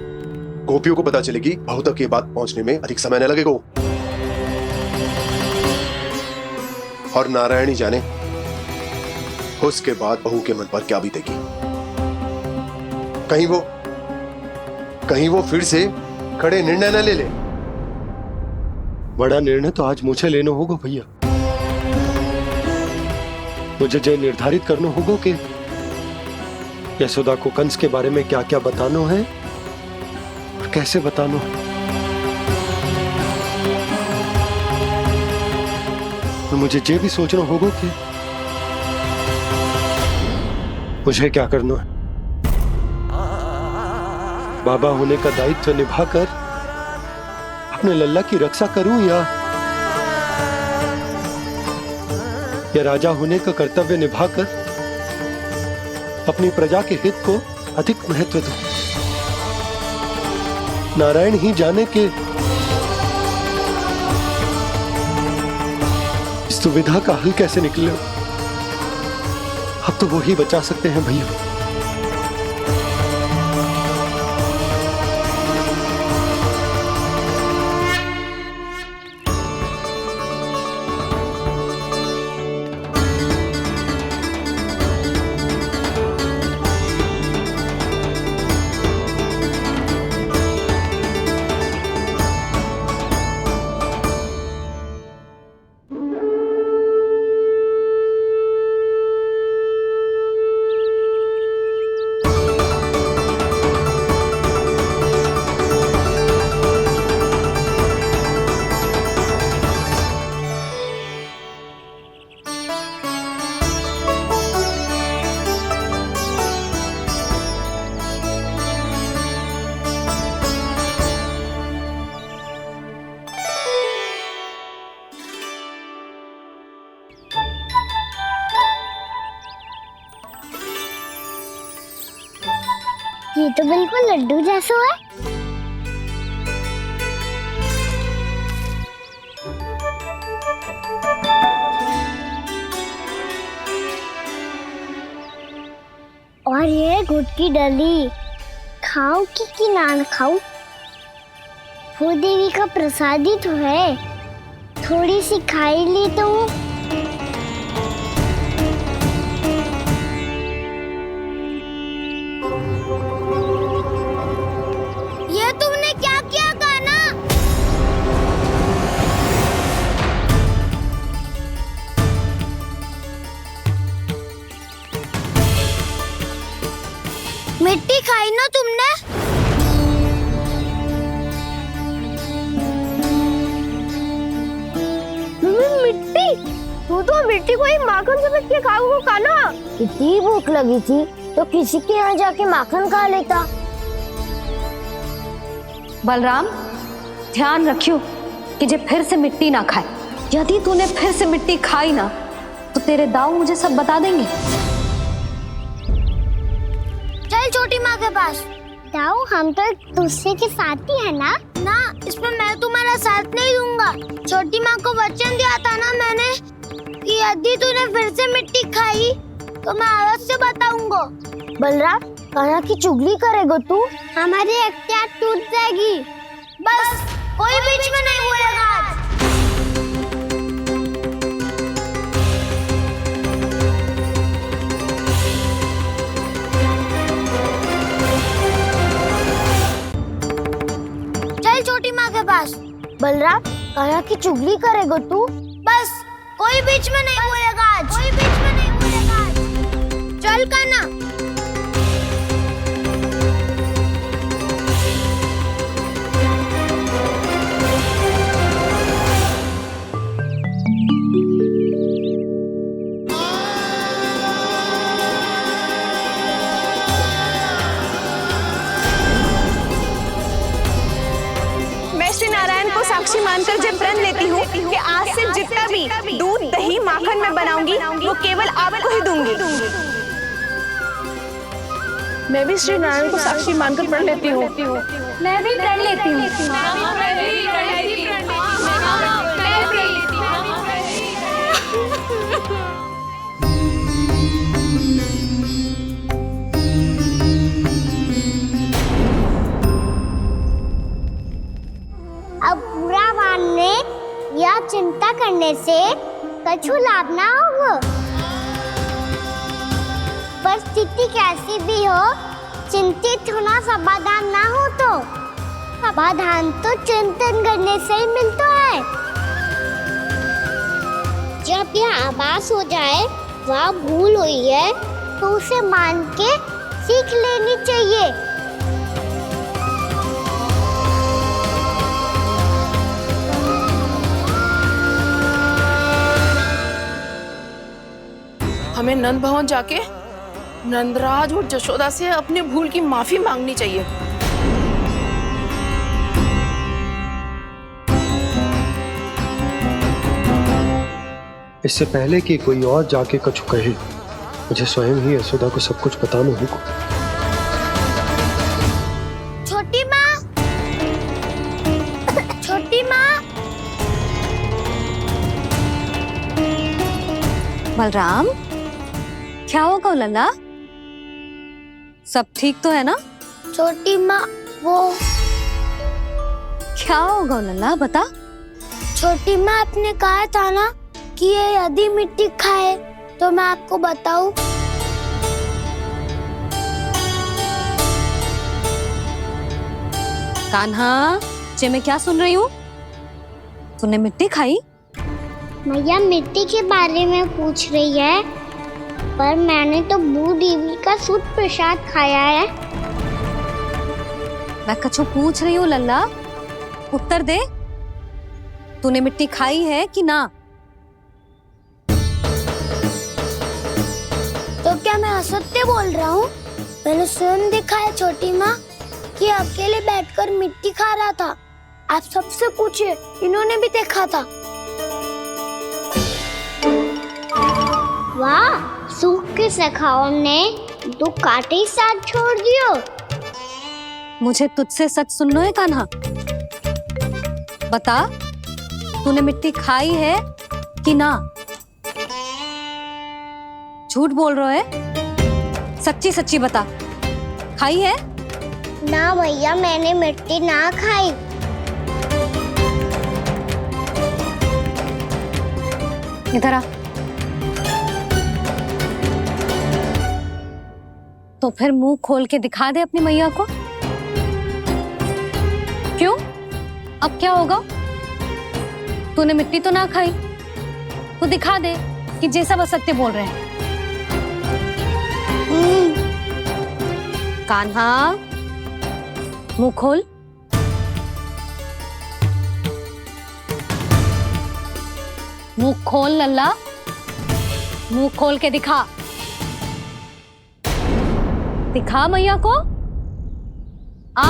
गोपियों को पता चलेगी, बहू तक ये बात पहुंचने में अधिक समय न लगेगा। और नारायणी जाने उसके बाद बहू के मन पर क्या बीतेगी। कहीं वो फिर से खड़े निर्णय न ले ले। बड़ा निर्णय तो आज मुझे लेना होगा भैया। मुझे जो निर्धारित करना होगा कि यशोदा को कंस के बारे में क्या क्या बताना है और कैसे बताना है। और मुझे ये भी सोचना होगा कि मुझे क्या करना है। बाबा होने का दायित्व निभाकर अपने लल्ला की रक्षा करूं या राजा होने का कर्तव्य निभाकर अपनी प्रजा के हित को अधिक महत्व दूं। नारायण ही जाने के इस दुविधा का हल कैसे निकले। अब तो वो ही बचा सकते हैं भैया। ये तो बिल्कुल लड्डू जैसा है। और ये गुड़ की डली खाऊं कि ना खाऊं? वो देवी का प्रसाद ही तो है, थोड़ी सी खाई ली तो। ये तुमने क्या किया कान्हा? मिट्टी खाई ना तुमने? मिट्टी? तू तो मिट्टी को ही माखन समझ के खाओगे कान्हा। इतनी भूख लगी थी तो किसी के यहाँ जाके माखन खा लेता। बलराम, ध्यान रखियो कि जे फिर से मिट्टी ना खाए। यदि तूने फिर से मिट्टी खाई ना तो तेरे दाऊ मुझे सब बता देंगे। चल छोटी माँ के पास। दाऊ, हम तो एक दूसरे के साथ ही है ना? ना, इसमें मैं तुम्हारा साथ नहीं दूंगा। छोटी माँ को वचन दिया था ना मैंने कि यदि तूने फिर से मिट्टी खाई तो मैं अवश्य बताऊंगा। बलराम, कान्हा की चुगली करेगा तू? हमारी अख्तियार टूट जाएगी। बस कोई बीच में नहीं बोलेगा आज। चल छोटी माँ के पास। बलराम, कान्हा की चुगली करेगा तू? बस कोई बीच में नहीं बोलेगा आज। कोई बीच में नहीं बोलेगा आज। चल कान्हा। मैं श्री नारायण को साक्षी मानकर जब प्रण लेती हूँ कि आज से जितना भी दूध, दही, माखन मैं बनाऊंगी वो केवल आपको ही दूंगी। मैं भी श्री नारायण को साक्षी मानकर प्रण लेती हूँ। मैं भी प्रण लेती हूँ। अब बुरा मानने या चिंता करने से कछु लाभ ना होगा। परिस्थिति कैसी भी हो, चिंतित होना समाधान ना हो तो समाधान तो चिंतन करने से ही मिलता है। जब यह आभास हो जाए वह भूल हुई है तो उसे मान के सीख लेनी चाहिए। हमें नंद भवन जाके नंदराज और जशोदा से अपनी भूल की माफी मांगनी चाहिए। इससे पहले कि कोई और जाके कछु कहे, मुझे स्वयं ही यशोदा को सब कुछ बताना होगा। छोटी माँ, छोटी माँ। बलराम, क्या होगा लल्ला? सब ठीक तो है ना? छोटी माँ, वो क्या होगा लल्ला, बता। छोटी माँ, आपने कहा था ना कि ये यदि मिट्टी खाए तो मैं आपको बताऊं। कान्हा, जे मैं क्या सुन रही हूँ? तूने मिट्टी खाई? मैया मिट्टी के बारे में पूछ रही है, पर मैंने तो भू देवी का शुद्ध प्रसाद खाया है। मैं कछु पूछ रही हूँ लल्ला, उत्तर दे। तूने मिट्टी खाई है कि ना? तो क्या मैं असत्य बोल रहा हूँ? मैंने स्वयं देखा है छोटी माँ कि अकेले बैठकर मिट्टी खा रहा था। आप सबसे पूछिए, इन्होंने भी देखा था। वाह, सूख के सखाओं ने 2 कांटे ही साथ छोड़ दियो। मुझे तुझसे सच सुनना है कान्हा। बता, तूने मिट्टी खाई है कि ना? झूठ बोल रहा है, सच्ची सच्ची बता, खाई है? ना भैया, मैंने मिट्टी ना खाई। इधर आ। तो फिर मुंह खोल के दिखा दे अपनी मैया को। क्यों? अब क्या होगा? तूने मिट्टी तो ना खाई, तो दिखा दे कि जे सब असत्य बोल रहे हैं। कान्हा, मुंह खोल। मुंह खोल लल्ला, मुंह खोल के दिखा। दिखा मैया को। आ